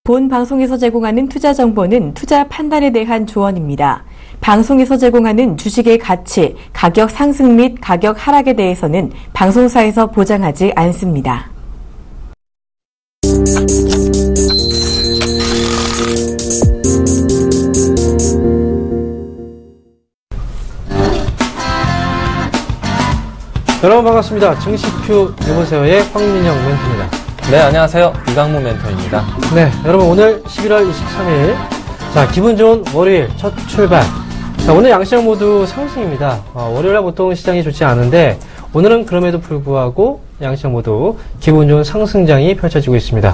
본 방송에서 제공하는 투자 정보는 투자 판단에 대한 조언입니다. 방송에서 제공하는 주식의 가치, 가격 상승 및 가격 하락에 대해서는 방송사에서 보장하지 않습니다. 여러분 반갑습니다. 증시큐 유보세어의 황민영 멘토입니다. 네, 안녕하세요. 이강무 멘토입니다. 네, 여러분 오늘 11월 23일. 자, 기분 좋은 월요일 첫 출발. 자, 오늘 양시장 모두 상승입니다. 월요일날 보통 시장이 좋지 않은데 오늘은 그럼에도 불구하고 양시장 모두 기분 좋은 상승장이 펼쳐지고 있습니다.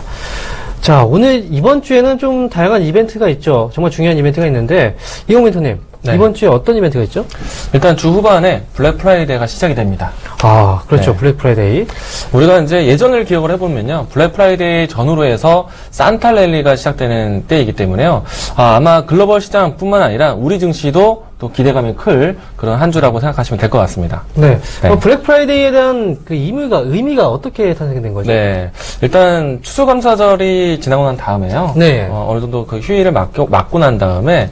자, 오늘 이번 주에는 좀 다양한 이벤트가 있죠. 정말 중요한 이벤트가 있는데 이강 멘토님, 네. 이번 주에 어떤 이벤트가 있죠? 일단 주 후반에 블랙 프라이데이가 시작이 됩니다. 아, 그렇죠. 네. 블랙 프라이데이. 우리가 이제 예전을 기억을 해보면요. 블랙 프라이데이 전후로 해서 산타 랠리가 시작되는 때이기 때문에요. 아마 글로벌 시장뿐만 아니라 우리 증시도 또 기대감이 클 그런 한 주라고 생각하시면 될 것 같습니다. 네. 블랙 프라이데이에 대한 그 의미가 어떻게 탄생된 거죠? 네. 일단 추수감사절이 지나고 난 다음에요. 네. 어느 정도 그 휴일을 맞고 난 다음에,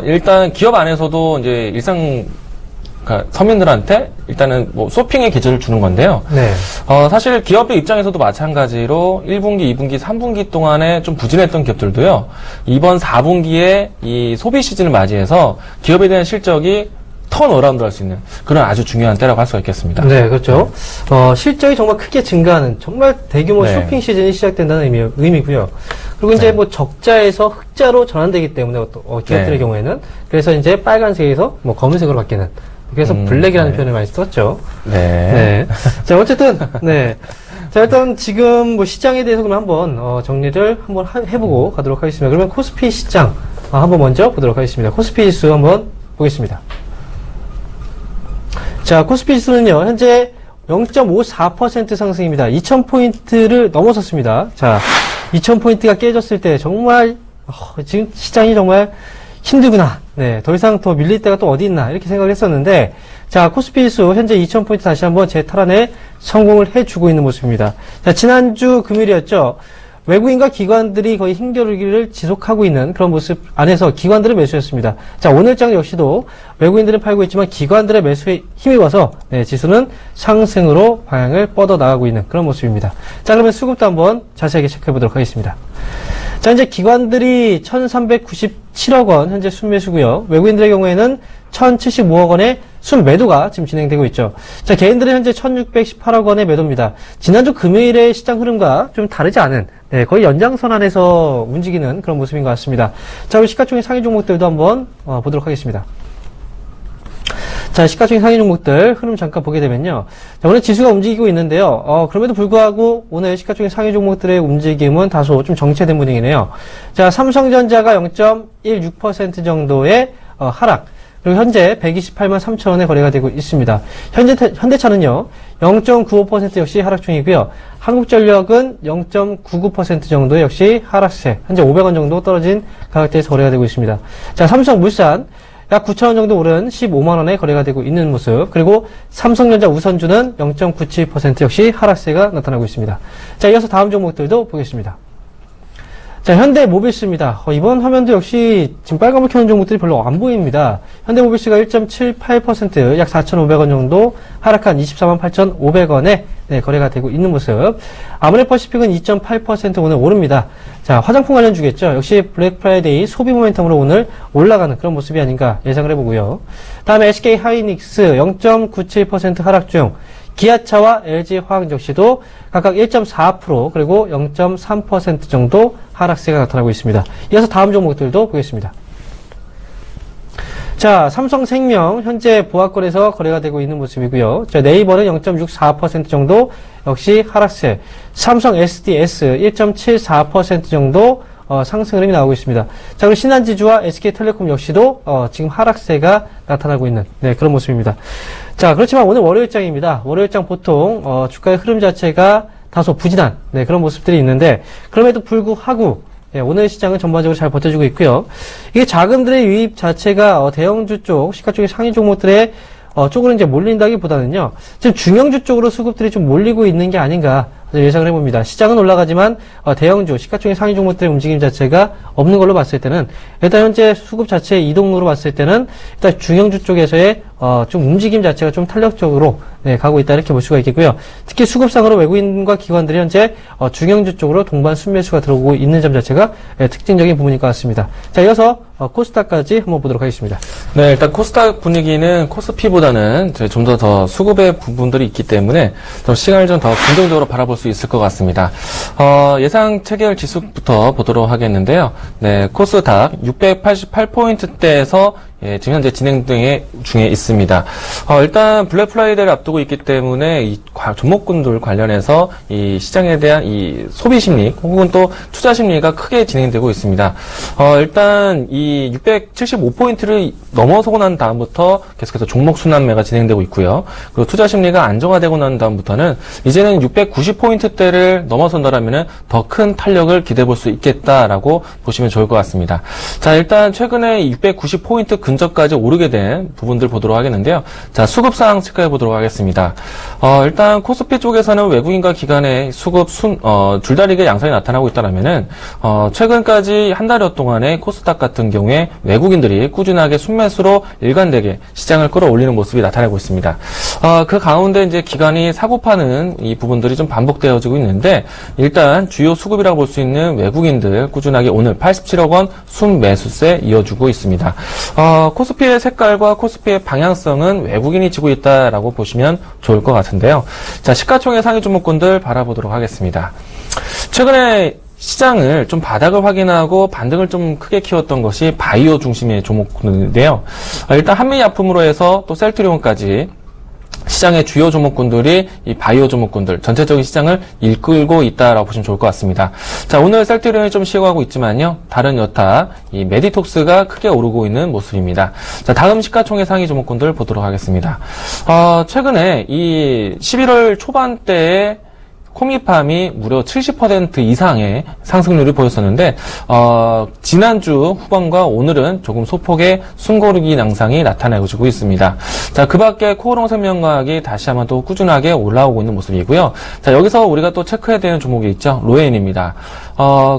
일단 기업 안에서도 이제 그러니까 서민들한테 일단은 뭐 쇼핑의 기회를 주는 건데요. 네. 사실 기업의 입장에서도 마찬가지로 1분기, 2분기, 3분기 동안에 좀 부진했던 기업들도요. 이번 4분기에 이 소비 시즌을 맞이해서 기업에 대한 실적이 턴어라운드 할 수 있는 그런 아주 중요한 때라고 할 수가 있겠습니다. 네, 그렇죠. 실적이 정말 크게 증가하는 정말 대규모 네. 쇼핑 시즌이 시작된다는 의미고요. 그리고 이제 네. 뭐 적자에서 흑자로 전환되기 때문에 기업들의 네. 경우에는 그래서 이제 빨간색에서 뭐 검은색으로 바뀌는 그래서 블랙이라는 네. 표현을 많이 썼죠. 네. 네. 자, 어쨌든 네. 자, 일단 지금 뭐 시장에 대해서 그럼 한번 정리를 한번 해보고 가도록 하겠습니다. 그러면 코스피 시장 한번 먼저 보도록 하겠습니다. 코스피 지수 한번 보겠습니다. 자, 코스피 지수는요, 현재 0.54% 상승입니다. 2000포인트를 넘어섰습니다. 자, 2000포인트가 깨졌을 때 정말, 지금 시장이 정말 힘들구나. 네, 더 이상 더 밀릴 때가 또 어디 있나. 이렇게 생각을 했었는데, 자, 코스피 지수 현재 2000포인트 다시 한번 재탈환에 성공을 해주고 있는 모습입니다. 자, 지난주 금요일이었죠. 외국인과 기관들이 거의 힘겨루기를 지속하고 있는 그런 모습 안에서 기관들은 매수였습니다. 자, 오늘장 역시도 외국인들은 팔고 있지만 기관들의 매수에 힘입어서 네, 지수는 상승으로 방향을 뻗어나가고 있는 그런 모습입니다. 자, 그러면 수급도 한번 자세하게 체크해 보도록 하겠습니다. 자, 이제 기관들이 1397억 원 현재 순매수고요. 외국인들의 경우에는 1075억 원의 순매도가 지금 진행되고 있죠. 자, 개인들은 현재 1618억 원의 매도입니다. 지난주 금요일의 시장 흐름과 좀 다르지 않은, 네, 거의 연장선 안에서 움직이는 그런 모습인 것 같습니다. 자, 우리 시가총액 상위 종목들도 한번 보도록 하겠습니다. 자, 시가총액 상위 종목들 흐름 잠깐 보게 되면요. 자, 오늘 지수가 움직이고 있는데요. 그럼에도 불구하고 오늘 시가총액 상위 종목들의 움직임은 다소 좀 정체된 분위기네요. 자, 삼성전자가 0.16% 정도의 하락. 그리고 현재 128만 3천 원에 거래가 되고 있습니다. 현대차는요, 0.95% 역시 하락 중이고요. 한국전력은 0.99% 정도 역시 하락세. 현재 500원 정도 떨어진 가격대에서 거래가 되고 있습니다. 자, 삼성물산 약 9,000원 정도 오른 15만 원에 거래가 되고 있는 모습. 그리고 삼성전자 우선주는 0.97% 역시 하락세가 나타나고 있습니다. 자, 이어서 다음 종목들도 보겠습니다. 자, 현대모비스입니다. 이번 화면도 역시 지금 빨간불 켜는 종목들이 별로 안 보입니다. 현대모비스가 1.78% 약 4,500원 정도 하락한 24만 8,500원에 네, 거래가 되고 있는 모습. 아모레퍼시픽은 2.8% 오늘 오릅니다. 자, 화장품 관련주겠죠. 역시 블랙 프라이데이 소비 모멘텀으로 오늘 올라가는 그런 모습이 아닌가 예상을 해보고요. 다음에 SK 하이닉스 0.97% 하락 중. 기아차와 LG화학 역시도 각각 1.4% 그리고 0.3% 정도 하락세가 나타나고 있습니다. 이어서 다음 종목들도 보겠습니다. 자, 삼성생명 현재 보합권에서 거래가 되고 있는 모습이고요. 자, 네이버는 0.64% 정도 역시 하락세. 삼성 SDS 1.74% 정도 상승 흐름이 나오고 있습니다. 자, 그리고 신한지주와 SK텔레콤 역시도 지금 하락세가 나타나고 있는 네, 그런 모습입니다. 자, 그렇지만 오늘 월요일장입니다. 월요일장 보통 주가의 흐름 자체가 다소 부진한 네, 그런 모습들이 있는데 그럼에도 불구하고 네, 오늘 시장은 전반적으로 잘 버텨주고 있고요. 이게 자금들의 유입 자체가 대형주 쪽, 시가총액 상위 종목들의 쪽으로 이제 몰린다기보다는요. 지금 중형주 쪽으로 수급들이 좀 몰리고 있는 게 아닌가 예상을 해봅니다. 시장은 올라가지만 대형주, 시가총액 상위 종목들의 움직임 자체가 없는 걸로 봤을 때는 일단 현재 수급 자체의 이동으로 봤을 때는 일단 중형주 쪽에서의 좀 움직임 자체가 좀 탄력적으로 가고 있다 이렇게 볼 수가 있겠고요. 특히 수급상으로 외국인과 기관들이 현재 중형주 쪽으로 동반 순매수가 들어오고 있는 점 자체가 특징적인 부분일 것 같습니다. 자, 이어서 코스닥까지 한번 보도록 하겠습니다. 네, 일단 코스닥 분위기는 코스피보다는 좀 더 수급의 부분들이 있기 때문에 좀 시간을 좀 더 긍정적으로 바라볼 수 있을 것 같습니다. 예상 체결 지수부터 보도록 하겠는데요. 네, 코스닥 688포인트대에서 지금 현재 진행 중에 있습니다. 일단 블랙 프라이데이를 앞두고 있기 때문에 이 종목군들 관련해서 이 시장에 대한 이 소비 심리 혹은 또 투자 심리가 크게 진행되고 있습니다. 일단 이 675포인트를 넘어서고 난 다음부터 계속해서 종목 순환매가 진행되고 있고요. 그리고 투자 심리가 안정화되고 난 다음부터는 이제는 690포인트대를 넘어선다라면은 더 큰 탄력을 기대해 볼 수 있겠다라고 보시면 좋을 것 같습니다. 자, 일단 최근에 690포인트 근처까지 오르게 된 부분들 보도록 하겠는데요. 자, 수급 상황 체크해 보도록 하겠습니다. 일단 코스피 쪽에서는 외국인과 기관의 수급 줄다리기 양상이 나타나고 있다라면은 최근까지 한 달여 동안에 코스닥 같은 경우에 외국인들이 꾸준하게 순매수로 일관되게 시장을 끌어올리는 모습이 나타나고 있습니다. 그 가운데 이제 기관이 사고 파는 이 부분들이 좀 반복되어지고 있는데 일단 주요 수급이라고 볼 수 있는 외국인들 꾸준하게 오늘 87억 원 순매수세 이어주고 있습니다. 코스피의 색깔과 코스피의 방향성은 외국인이 지고 있다라고 보시면 좋을 것 같은데요. 자, 시가총액 상위 종목군들 바라보도록 하겠습니다. 최근에 시장을 좀 바닥을 확인하고 반등을 좀 크게 키웠던 것이 바이오 중심의 종목군인데요. 일단 한미약품으로 해서 또 셀트리온까지 시장의 주요 종목군들이 이 바이오 종목군들 전체적인 시장을 이끌고 있다라고 보시면 좋을 것 같습니다. 자, 오늘 셀트리온이 좀 쉬어가고 있지만요. 다른 여타 이 메디톡스가 크게 오르고 있는 모습입니다. 자, 다음 시가총액 상위 종목군들 보도록 하겠습니다. 최근에 이 11월 초반대에 코미팜이 무려 70% 이상의 상승률을 보였었는데 지난주 후반과 오늘은 조금 소폭의 숨고르기 양상이 나타나고 있습니다. 자, 그 밖에 코오롱생명과학이 다시 한번 또 꾸준하게 올라오고 있는 모습이고요. 자, 여기서 우리가 또 체크해야 되는 종목이 있죠. 로엔입니다.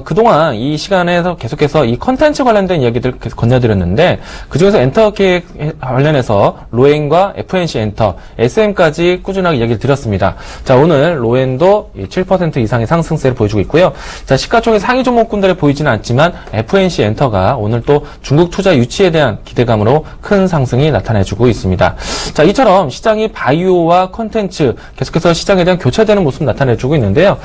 그동안 이 시간에서 계속해서 이 컨텐츠 관련된 이야기들 계속 건져드렸는데 그중에서 엔터케 관련해서 로엔과 FNC 엔터, SM까지 꾸준하게 이야기를 드렸습니다. 자, 오늘 로엔도 7% 이상의 상승세를 보여주고 있고요. 자, 시가총액 상위 종목군들에 보이지는 않지만 FNC 엔터가 오늘 또 중국 투자 유치에 대한 기대감으로 큰 상승이 나타내주고 있습니다. 자, 이처럼 시장이 바이오와 컨텐츠 계속해서 시장에 대한 교차되는 모습 나타내주고 있는데요.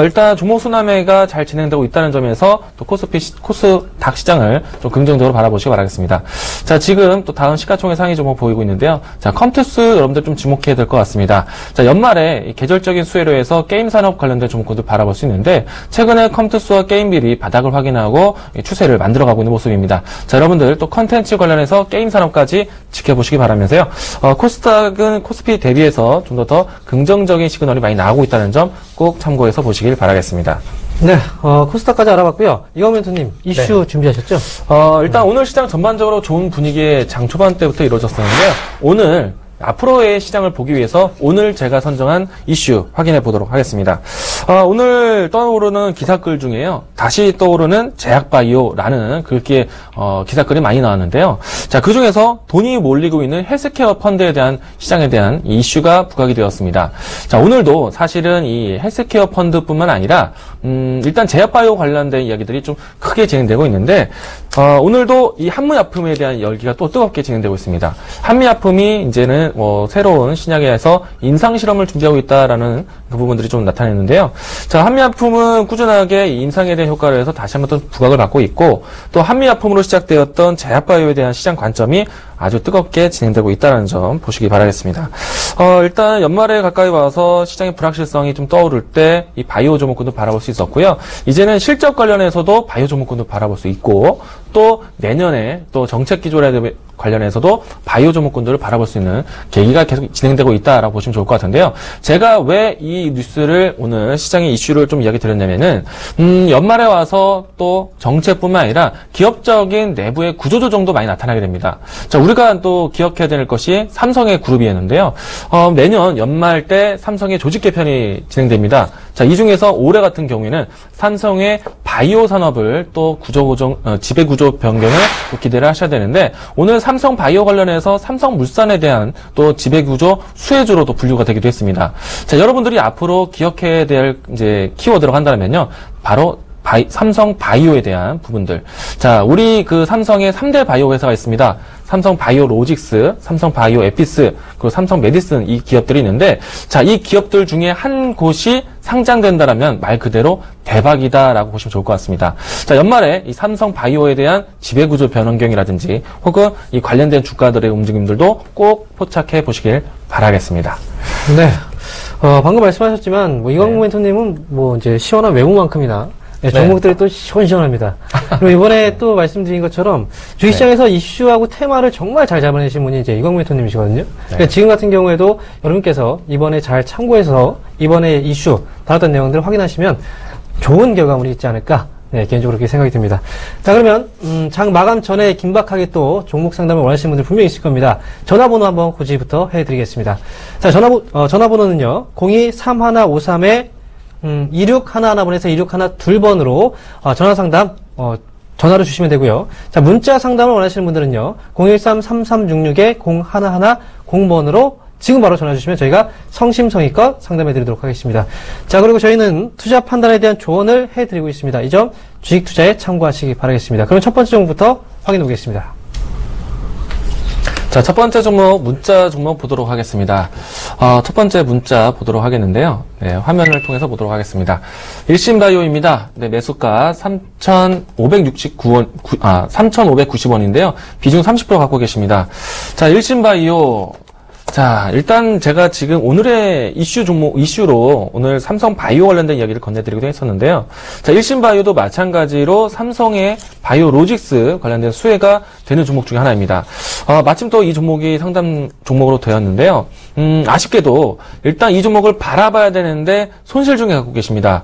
일단 종목 순환매가 잘 진행되고 있다는 점에서 또 코스닥 시장을 좀 긍정적으로 바라보시기 바라겠습니다. 자, 지금 또 다음 시가총액 상위 종목 보이고 있는데요. 자, 컴투스 여러분들 좀 주목해야 될 것 같습니다. 자, 연말에 계절적인 수혜로해서 게임 산업 관련된 종목군들 바라볼 수 있는데 최근에 컴투스와 게임빌이 바닥을 확인하고 추세를 만들어가고 있는 모습입니다. 자, 여러분들 또 컨텐츠 관련해서 게임 산업까지 지켜보시기 바라면서요. 코스닥은 코스피 대비해서 좀 더 긍정적인 시그널이 많이 나오고 있다는 점 꼭 참고해서 보시길 바라겠습니다. 네, 코스닥까지 알아봤고요. 이광 멘토님, 이슈 준비하셨죠? 일단 오늘 시장 전반적으로 좋은 분위기의 장 초반 때부터 이루어졌었는데요. 오늘 앞으로의 시장을 보기 위해서 오늘 제가 선정한 이슈 확인해 보도록 하겠습니다. 오늘 떠오르는 기사글 중에요. 다시 떠오르는 제약바이오라는 글귀의 기사글이 많이 나왔는데요. 자, 그 중에서 돈이 몰리고 있는 헬스케어 펀드에 대한 시장에 대한 이슈가 부각이 되었습니다. 자, 오늘도 사실은 이 헬스케어 펀드뿐만 아니라 일단 제약바이오 관련된 이야기들이 좀 크게 진행되고 있는데 오늘도 이 한미약품에 대한 열기가 또 뜨겁게 진행되고 있습니다. 한미약품이 이제는 새로운 신약에서 임상실험을 준비하고 있다라는 그 부분들이 좀 나타냈는데요. 자, 한미약품은 꾸준하게 임상에 대한 효과를 해서 다시 한번 또 부각을 받고 있고 또 한미약품으로 시작되었던 제약바이오에 대한 시장 관점이 아주 뜨겁게 진행되고 있다는 점 보시기 바라겠습니다. 일단 연말에 가까이 와서 시장의 불확실성이 좀 떠오를 때 이 바이오 종목군도 바라볼 수 있었고요. 이제는 실적 관련해서도 바이오 종목군도 바라볼 수 있고 또 내년에 또 정책 기조에 관련해서도 바이오 종목군들을 바라볼 수 있는 계기가 계속 진행되고 있다라고 보시면 좋을 것 같은데요. 제가 왜 이 뉴스를 오늘 시장의 이슈를 좀 이야기 드렸냐면은 연말에 와서 또 정책뿐만 아니라 기업적인 내부의 구조조정도 많이 나타나게 됩니다. 자, 우리가 또 기억해야 될 것이 삼성의 그룹이었는데요. 내년 연말 때 삼성의 조직 개편이 진행됩니다. 자, 이 중에서 올해 같은 경우에는 삼성의 바이오 산업을 또 지배 구조 변경을 또 기대를 하셔야 되는데, 오늘 삼성 바이오 관련해서 삼성물산에 대한 또 지배 구조 수혜주로도 분류가 되기도 했습니다. 자, 여러분들이 앞으로 기억해야 될 이제 키워드로 한다면요, 바로 삼성 바이오에 대한 부분들. 자, 우리 그 삼성의 3대 바이오 회사가 있습니다. 삼성 바이오 로직스, 삼성 바이오 에피스, 그리고 삼성 메디슨, 이 기업들이 있는데, 자, 이 기업들 중에 한 곳이 상장된다라면 말 그대로 대박이다라고 보시면 좋을 것 같습니다. 자, 연말에 이 삼성 바이오에 대한 지배구조 변경이라든지 혹은 이 관련된 주가들의 움직임들도 꼭 포착해 보시길 바라겠습니다. 네. 방금 말씀하셨지만, 이광무 멘토님은 이제 시원한 외모만큼이나 네, 종목들이 또 시원시원합니다. 그리고 이번에 또 말씀드린 것처럼 주식시장에서 이슈하고 테마를 정말 잘 잡아내신 분이 이제 이광무 멘토님이시거든요. 그러니까 지금 같은 경우에도 여러분께서 이번에 잘 참고해서 이번에 이슈 다뤘던 내용들을 확인하시면 좋은 결과물이 있지 않을까. 네, 개인적으로 그렇게 생각이 듭니다. 자, 그러면 장 마감 전에 긴박하게 또 종목 상담을 원하시는 분들 분명히 있을 겁니다. 전화번호 한번 고지부터 해드리겠습니다. 자, 전화번호는요 023153에 2611번에서 2612번으로 전화상담 전화로 주시면 되고요. 자, 문자 상담을 원하시는 분들은요 013-3366-0110번으로 지금 바로 전화 주시면 저희가 성심성의껏 상담해 드리도록 하겠습니다. 자, 그리고 저희는 투자 판단에 대한 조언을 해드리고 있습니다. 이 점 주식 투자에 참고하시기 바라겠습니다. 그럼 첫 번째 종목부터 확인해 보겠습니다. 자, 첫 번째 종목, 문자 종목 보도록 하겠습니다. 첫 번째 문자 보도록 하겠는데요. 네, 화면을 통해서 보도록 하겠습니다. 일신바이오입니다. 네, 매수가 3,590원인데요. 비중 30% 갖고 계십니다. 자, 일신바이오. 자, 일단 제가 지금 오늘의 이슈로 오늘 삼성 바이오 관련된 이야기를 건네드리기도 했었는데요. 자, 일신바이오도 마찬가지로 삼성의 바이오 로직스 관련된 수혜가 되는 종목 중에 하나입니다. 마침 또 이 종목이 상담 종목으로 되었는데요. 아쉽게도 일단 이 종목을 바라봐야 되는데 손실 중에 갖고 계십니다.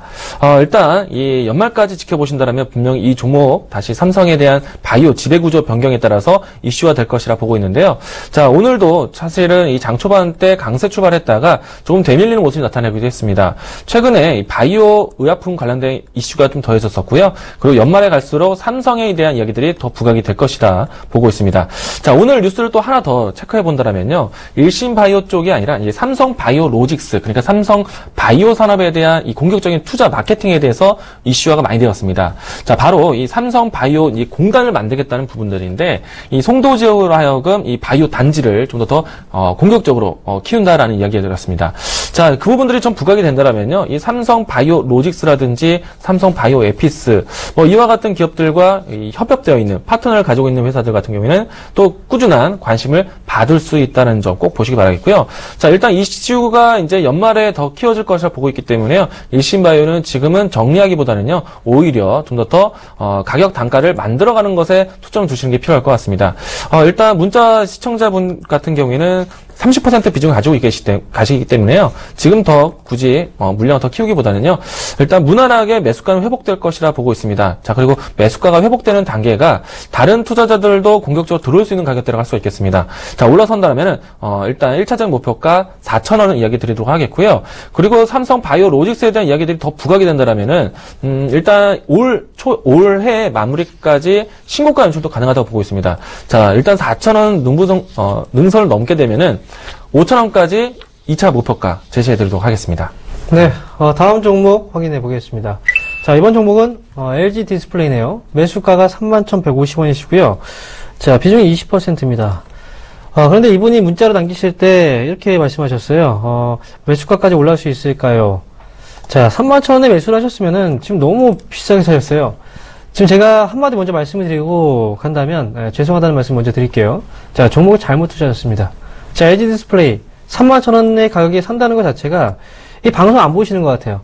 일단 이 연말까지 지켜보신다면 분명히 이 종목 다시 삼성에 대한 바이오 지배구조 변경에 따라서 이슈화 될 것이라 보고 있는데요. 자, 오늘도 사실은 이 장 초반 때 강세 출발했다가 조금 되밀리는 모습이 나타나기도 했습니다. 최근에 이 바이오 의약품 관련된 이슈가 좀 더해졌었고요. 그리고 연말에 갈수록 삼성에 대한 이야기들이 더 부각이 될 것이다 보고 있습니다. 자, 오늘 뉴스를 또 하나 더 체크해 본다면요. 일신바이오 쪽이 아니라 이제 삼성 바이오 로직스, 그러니까 삼성 바이오 산업에 대한 이 공격적인 투자 마케팅에 대해서 이슈화가 많이 되었습니다. 자, 바로 이 삼성 바이오 이 공단을 만들겠다는 부분들인데, 이 송도 지역으로 하여금 이 바이오 단지를 좀 더 공격적으로 키운다라는 이야기가 들었습니다. 자, 그 부분들이 좀 부각이 된다면요. 이 삼성 바이오 로직스라든지 삼성 바이오 에피스, 이와 같은 기업들과 협업되어 있는 파트너를 가지고 있는 회사들 같은 경우에는 또 꾸준한 관심을 받을 수 있다는 점 꼭 보시기 바라겠고요. 자, 일단 이슈가 이제 연말에 더 키워질 것이라 보고 있기 때문에요. 일신바이오는 지금은 정리하기보다는요, 오히려 좀 더 가격 단가를 만들어가는 것에 초점을 두시는 게 필요할 것 같습니다. 일단 문자 시청자분 같은 경우에는 30% 비중을 가지고 가시기 때문에요. 지금 더 굳이 물량을 더 키우기보다는요. 일단 무난하게 매수가는 회복될 것이라 보고 있습니다. 자, 그리고 매수가가 회복되는 단계가 다른 투자자들도 공격적으로 들어올 수 있는 가격대로 갈 수 있겠습니다. 자, 올라선다면은 일단 1차적 목표가 4,000원을 이야기 드리도록 하겠고요. 그리고 삼성 바이오 로직스에 대한 이야기들이 더 부각이 된다면은 일단 올해 마무리까지 신고가 연출도 가능하다고 보고 있습니다. 자, 일단 4,000원 능선을 넘게 되면은 5,000원까지 2차 목표가 제시해드리도록 하겠습니다. 네, 다음 종목 확인해 보겠습니다. 자, 이번 종목은 LG 디스플레이네요. 매수가가 31,150원이시고요. 자, 비중이 20%입니다. 그런데 이분이 문자로 남기실 때 이렇게 말씀하셨어요. 매수가까지 올라올 수 있을까요? 자, 31,000원에 매수를 하셨으면은 지금 너무 비싸게 사셨어요. 지금 제가 한마디 먼저 말씀을 드리고 간다면, 죄송하다는 말씀 먼저 드릴게요. 자, 종목을 잘못 투자하셨습니다. 자, LG 디스플레이 31,000원의 가격에 산다는 것 자체가 이 방송 안 보시는 것 같아요.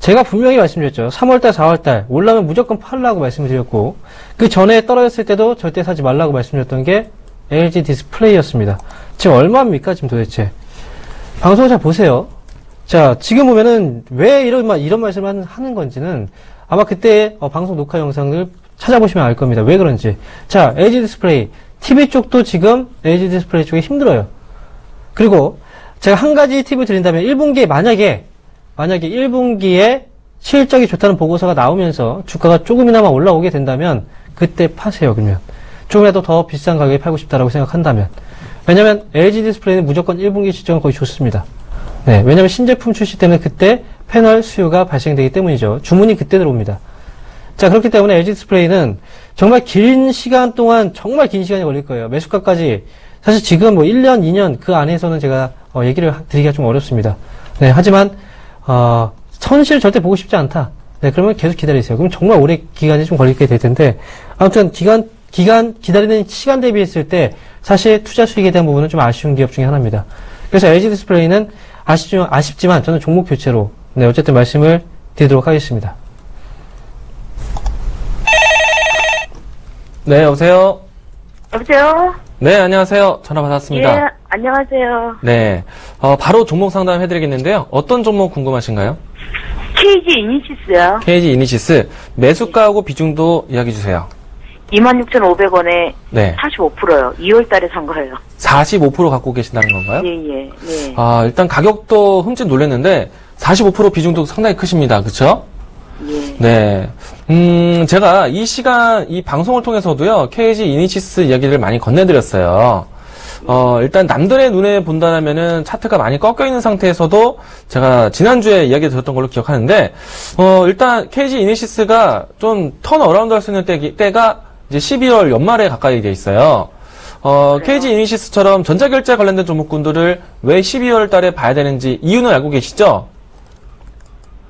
제가 분명히 말씀드렸죠. 3월달, 4월달 올라면 무조건 팔라고 말씀을 드렸고 그 전에 떨어졌을 때도 절대 사지 말라고 말씀드렸던 게 LG 디스플레이였습니다. 지금 얼마입니까? 지금 도대체. 방송을 잘 보세요. 자, 지금 보면은 왜 이런 말씀을 하는 건지는 아마 그때 방송 녹화 영상을 찾아보시면 알 겁니다. 왜 그런지. 자, LG 디스플레이. TV 쪽도 지금 LG 디스플레이 쪽이 힘들어요. 그리고 제가 한 가지 팁을 드린다면 1분기에 만약에 1분기에 실적이 좋다는 보고서가 나오면서 주가가 조금이나마 올라오게 된다면 그때 파세요. 그러면 조금이라도 더 비싼 가격에 팔고 싶다라고 생각한다면. 왜냐면 LG 디스플레이는 무조건 1분기 실적은 거의 좋습니다. 네, 왜냐면 신제품 출시 때는 그때 패널 수요가 발생되기 때문이죠. 주문이 그때 들어옵니다. 자, 그렇기 때문에 LG 디스플레이는 정말 긴 시간 동안 정말 긴 시간이 걸릴 거예요. 매수가까지 사실 지금 뭐 1년, 2년 그 안에서는 제가 얘기를 드리기가 좀 어렵습니다. 네, 하지만 손실 절대 보고 싶지 않다. 네, 그러면 계속 기다리세요. 그럼 정말 오래 기간이 좀 걸리게 될 텐데 아무튼 기간 기다리는 시간 대비했을 때 사실 투자 수익에 대한 부분은 좀 아쉬운 기업 중에 하나입니다. 그래서 LG 디스플레이는 아쉽지만 저는 종목 교체로 네, 어쨌든 말씀을 드리도록 하겠습니다. 네, 여보세요? 여보세요? 네, 안녕하세요. 전화 받았습니다. 예, 안녕하세요. 네, 바로 종목 상담 해드리겠는데요. 어떤 종목 궁금하신가요? KG 이니시스요. KG 이니시스 매수가하고 비중도 이야기해 주세요. 26,500원에 네. 45%요. 2월 달에 산 거예요. 45% 갖고 계신다는 건가요? 예. 일단 가격도 흠칫 놀랐는데 45% 비중도 상당히 크십니다. 그렇죠? 예. 네. 제가 이 시간 이 방송을 통해서도요. KG 이니시스 이야기를 많이 건네드렸어요. 일단 남들의 눈에 본다면은 차트가 많이 꺾여 있는 상태에서도 제가 지난주에 이야기 드렸던 걸로 기억하는데 일단 KG 이니시스가 좀 턴 어라운드 할 수 있는 때가 이제 12월 연말에 가까이 돼 있어요. KG 이니시스처럼 전자결제 관련된 종목군들을 왜 12월 달에 봐야 되는지 이유는 알고 계시죠?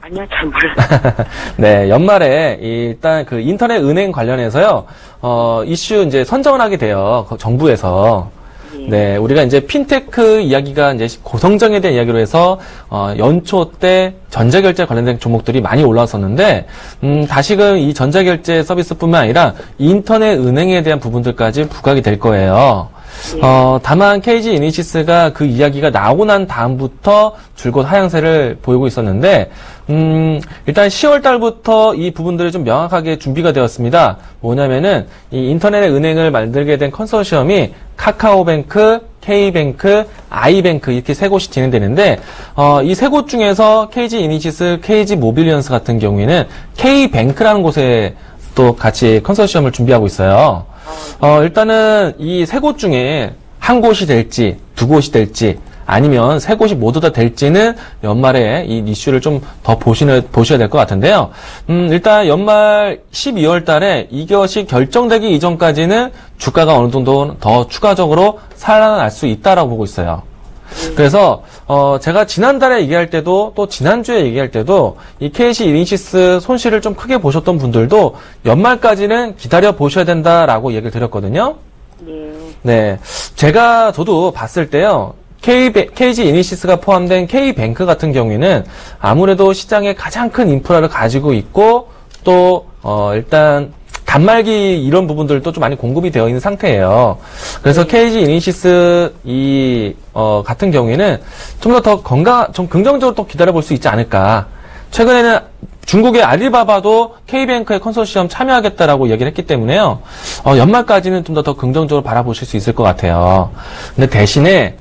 아니요, 잘 몰라요. 네, 연말에 일단 그 인터넷 은행 관련해서요, 이슈 이제 선정을 하게 돼요. 정부에서. 네, 우리가 이제 핀테크 이야기가 이제 고성장에 대한 이야기로 해서 연초 때 전자결제 관련된 종목들이 많이 올라왔었는데 다시금 이 전자결제 서비스뿐만 아니라 인터넷 은행에 대한 부분들까지 부각이 될 거예요. 다만 KG 이니시스가 그 이야기가 나오고 난 다음부터 줄곧 하향세를 보이고 있었는데 일단 10월 달부터 이 부분들이 좀 명확하게 준비가 되었습니다. 뭐냐면은 이 인터넷 은행을 만들게 된 컨소시엄이 카카오뱅크, K뱅크, 아이뱅크 이렇게 세 곳이 진행되는데 이 세 곳 중에서 KG 이니시스, KG 모빌리언스 같은 경우에는 K뱅크라는 곳에 또 같이 컨소시엄을 준비하고 있어요. 일단은 이 세 곳 중에 한 곳이 될지 두 곳이 될지 아니면 세 곳이 모두 다 될지는 연말에 이 이슈를 좀 더 보셔야 될 것 같은데요. 일단 연말 12월 달에 이것이 결정되기 이전까지는 주가가 어느 정도 더 추가적으로 살아날 수 있다라고 보고 있어요. 그래서 제가 지난달에 얘기할 때도 또 지난주에 얘기할 때도 이 KG 이니시스 손실을 좀 크게 보셨던 분들도 연말까지는 기다려 보셔야 된다라고 얘기를 드렸거든요. 네, 저도 봤을 때요. KG 이니시스가 포함된 K뱅크 같은 경우에는 아무래도 시장에 가장 큰 인프라를 가지고 있고 또 일단 단말기 이런 부분들도 좀 많이 공급이 되어 있는 상태예요. 그래서 KG 이니시스 같은 경우에는 좀 더 좀 긍정적으로 또 기다려볼 수 있지 않을까. 최근에는 중국의 알리바바도 K뱅크의 컨소시엄 참여하겠다라고 얘기를 했기 때문에요. 연말까지는 좀 더 긍정적으로 바라보실 수 있을 것 같아요. 근데 대신에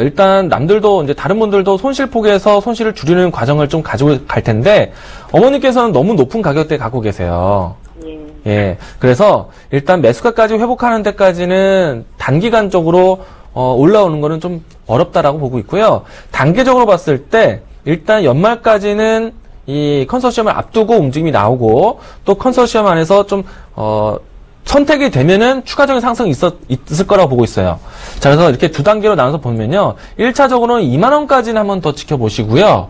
일단 남들도 이제 다른 분들도 손실폭에서 손실을 줄이는 과정을 좀 가지고 갈 텐데 어머니께서는 너무 높은 가격대에 갖고 계세요. 예. 그래서 일단 매수가까지 회복하는 데까지는 단기간적으로 올라오는 거는 좀 어렵다라고 보고 있고요. 단계적으로 봤을 때 일단 연말까지는 이 컨소시엄을 앞두고 움직임이 나오고 또 컨소시엄 안에서 좀 선택이 되면은 추가적인 상승이 있을 거라고 보고 있어요. 자, 그래서 이렇게 두 단계로 나눠서 보면요. 1차적으로는 2만원까지는 한번 더 지켜보시고요.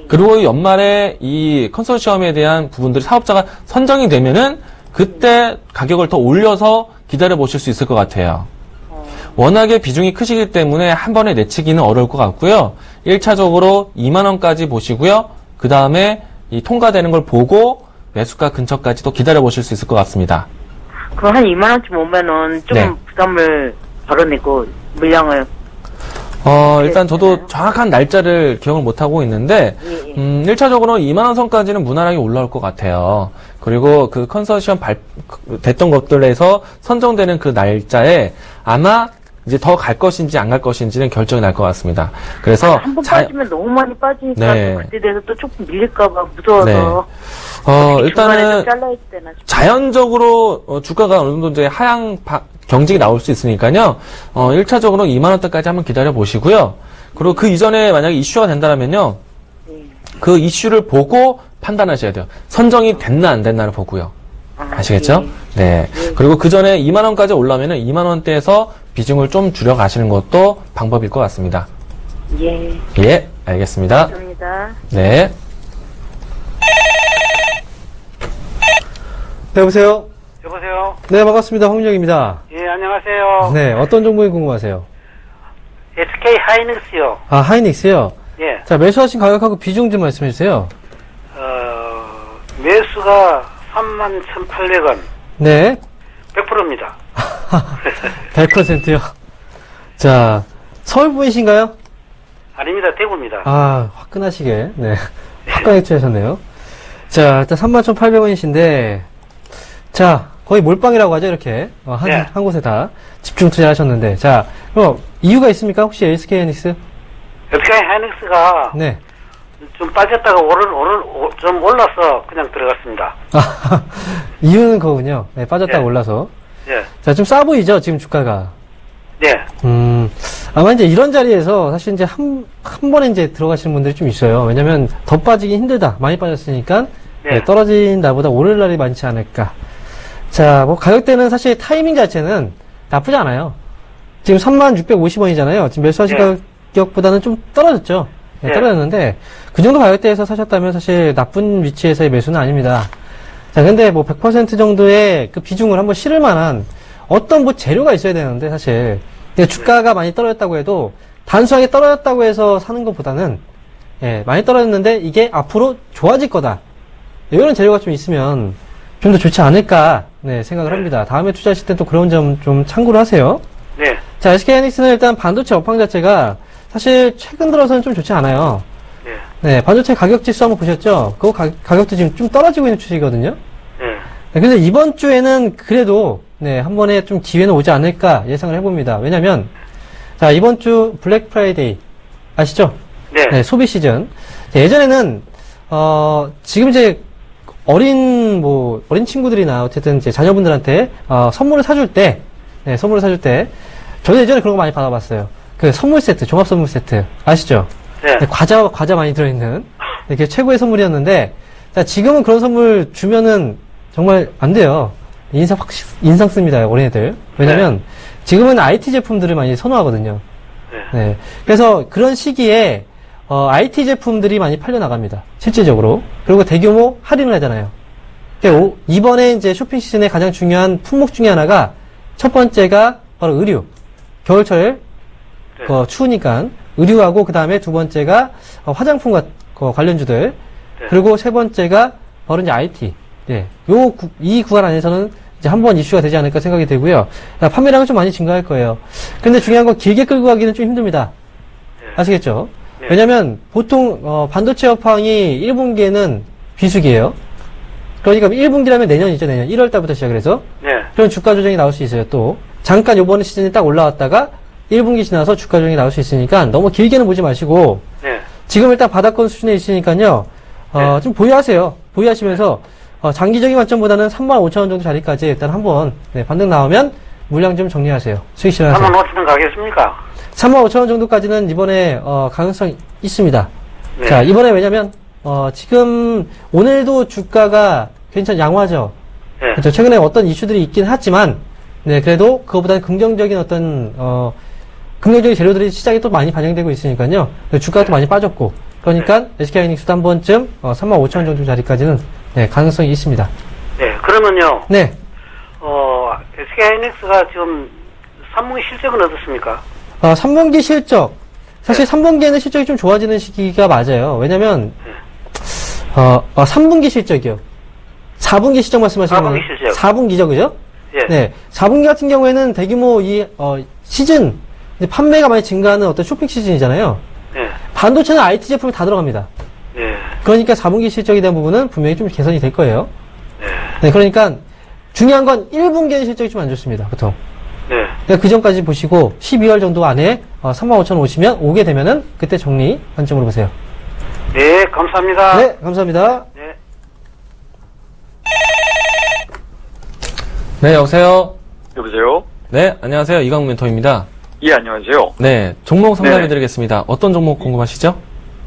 그리고 연말에 이 컨소시엄에 대한 부분들이 사업자가 선정이 되면은 그때 가격을 더 올려서 기다려 보실 수 있을 것 같아요. 워낙에 비중이 크시기 때문에 한 번에 내치기는 어려울 것 같고요. 1차적으로 2만원까지 보시고요. 그 다음에 이 통과되는 걸 보고 매수가 근처까지도 기다려 보실 수 있을 것 같습니다. 그럼 한 2만 원쯤 오면은 좀 네. 부담을 덜어내고 물량을. 일단 저도 정확한 날짜를 기억을 못하고 있는데, 예, 예. 1차적으로 2만원 선까지는 무난하게 올라올 것 같아요. 그리고 그 컨소시엄 됐던 것들에서 선정되는 그 날짜에 아마 이제 더 갈 것인지 안 갈 것인지는 결정이 날 것 같습니다. 그래서 한 번 빠지면 너무 많이 빠지니까 네. 또 그때 돼서 또 조금 밀릴까봐 무서워서. 네. 중간에 일단은 좀 잘라야 되나 싶어요. 자연적으로 주가가 어느 정도 이제 하향 경직이 나올 수 있으니까요. 1차적으로 2만 원대까지 한번 기다려 보시고요. 그리고 그 이전에 만약에 이슈가 된다면요. 네. 그 이슈를 보고 판단하셔야 돼요. 선정이 됐나 안 됐나를 보고요. 아시겠죠? 네. 그리고 그 전에 2만 원까지 올라오면은 2만 원대에서 비중을 좀 줄여 가시는 것도 방법일 것 같습니다. 예. 예, 알겠습니다. 감사합니다. 네. 네, 여보세요? 여보세요? 네, 반갑습니다. 황민정입니다. 예, 안녕하세요. 네, 어떤 종목이 궁금하세요? SK 하이닉스요. 아, 하이닉스요? 예. 자, 매수하신 가격하고 비중 좀 말씀해 주세요. 매수가 31,800원. 네. 100%입니다. 100%요. 자, 서울 분이신가요? 아닙니다. 대구입니다. 아, 화끈하시게. 네. 화끈하게 취하셨네요. 자, 일단 31,800원이신데, 자, 거의 몰빵이라고 하죠, 이렇게. 네. 한 곳에 다 집중 투자를 하셨는데. 자, 그럼 이유가 있습니까? 혹시 SK 하이닉스? SK 하이닉스가 네. 좀 빠졌다가 좀 올라서 그냥 들어갔습니다. 아, 이유는 그거군요. 네, 빠졌다가 네. 올라서. 예. 자, 좀 싸 보이죠, 지금 주가가. 네. 아마 이제 이런 자리에서 사실 이제 한 번에 이제 들어가시는 분들이 좀 있어요. 왜냐면 더 빠지기 힘들다. 많이 빠졌으니까. 네. 네, 떨어진 날보다 오를 날이 많지 않을까. 자, 뭐 가격대는 사실 타이밍 자체는 나쁘지 않아요. 지금 3650원이잖아요. 지금 매수하신 네. 가격보다는 좀 떨어졌죠. 네, 네. 떨어졌는데 그 정도 가격대에서 사셨다면 사실 나쁜 위치에서의 매수는 아닙니다. 자, 근데 뭐 100% 정도의 그 비중을 한번 실을 만한 어떤 뭐 재료가 있어야 되는데 사실 근데 주가가 많이 떨어졌다고 해도 단순하게 떨어졌다고 해서 사는 것보다는 예, 많이 떨어졌는데 이게 앞으로 좋아질 거다. 이런 재료가 좀 있으면 좀 더 좋지 않을까 네, 생각을 합니다. 다음에 투자하실 때 또 그런 점 좀 참고를 하세요. 네. 자, SK하이닉스는 일단 반도체 업황 자체가 사실 최근 들어서는 좀 좋지 않아요. 네. 네, 반도체 가격 지수 한번 보셨죠? 그거 가격도 지금 좀 떨어지고 있는 추세거든요. 네. 네, 그래서 이번 주에는 그래도 네, 한 번에 좀 기회는 오지 않을까 예상을 해봅니다. 왜냐면 자, 이번 주 블랙 프라이데이 아시죠? 네. 네, 소비 시즌. 자, 예전에는 지금 이제 어린 친구들이나 어쨌든 이제 자녀분들한테 선물을 사줄 때 저도 예전에 그런 거 많이 받아봤어요. 그 선물 세트, 종합 선물 세트 아시죠? 네. 네, 과자 많이 들어있는 이게 최고의 선물이었는데 자, 지금은 그런 선물 주면은 정말 안 돼요. 인상 씁니다, 어린애들. 왜냐면 지금은 IT 제품들을 많이 선호하거든요. 네. 네. 그래서 그런 시기에 IT 제품들이 많이 팔려나갑니다. 실질적으로. 그리고 대규모 할인을 하잖아요. 그러니까 이번에 이제 쇼핑 시즌의 가장 중요한 품목 중에 하나가 첫 번째가 바로 의류. 겨울철 추우니까 의류하고 그 다음에 두 번째가 화장품 관련주들. 네. 그리고 세 번째가 바로 이제 IT. 예. 이 구간 안에서는 이제 한번 이슈가 되지 않을까 생각이 되고요. 판매량은 좀 많이 증가할 거예요. 근데 중요한 건 길게 끌고 가기는 좀 힘듭니다. 아시겠죠? 네. 왜냐면 보통 반도체 업황이 1분기에는 비수기예요. 그러니까 1분기라면 내년이죠, 내년 1월 달부터 시작을 해서. 네. 그럼 주가 조정이 나올 수 있어요. 또 잠깐 요번 시즌이 딱 올라왔다가 1분기 지나서 주가 조정이 나올 수 있으니까 너무 길게는 보지 마시고 네. 지금 일단 바닥권 수준에 있으니까요. 네. 좀 보유하세요. 보유하시면서 장기적인 관점보다는 35,000원 정도 자리까지 일단 한번 반등 나오면 물량 좀 정리하세요. 수익 실현하세요. 35,000원 가겠습니까? 35,000원 정도까지는 이번에 가능성 있습니다. 네. 자, 이번에 왜냐면 지금 오늘도 주가가 괜찮 양호하죠. 네. 그렇죠. 최근에 어떤 이슈들이 있긴 하지만 네, 그래도 그거보다는 긍정적인 긍정적인 재료들이 시장에 또 많이 반영되고 있으니까요. 주가가 또 많이 빠졌고 그러니까 SK하이닉스도 한 번쯤 35,000원 정도 자리까지는 네, 가능성이 있습니다. 네. 그러면요. 네. SK 하이닉스가 지금 3분기 실적은 어떻습니까? 3분기 실적. 사실 3분기에는 실적이 좀 좋아지는 시기가 맞아요. 왜냐면, 3분기 실적이요. 4분기 실적 말씀하시는 거예요? 4분기 실적. 4분기죠, 그죠? 예. 네. 4분기 같은 경우에는 대규모 시즌, 이제 판매가 많이 증가하는 어떤 쇼핑 시즌이잖아요. 예. 반도체는 IT 제품이 다 들어갑니다. 예. 그러니까 4분기 실적에 대한 부분은 분명히 좀 개선이 될 거예요. 예. 네, 그러니까 중요한 건 1분기의 실적이 좀 안 좋습니다, 보통. 네. 그러니까 그 전까지 보시고 12월 정도 안에 35,000 오게 되면은 그때 정리 관점으로 보세요. 네, 감사합니다. 네, 감사합니다. 네. 네, 여보세요? 여보세요? 네, 안녕하세요. 이광우 멘토입니다. 예, 안녕하세요. 네, 종목 네. 상담해드리겠습니다. 어떤 종목 궁금하시죠?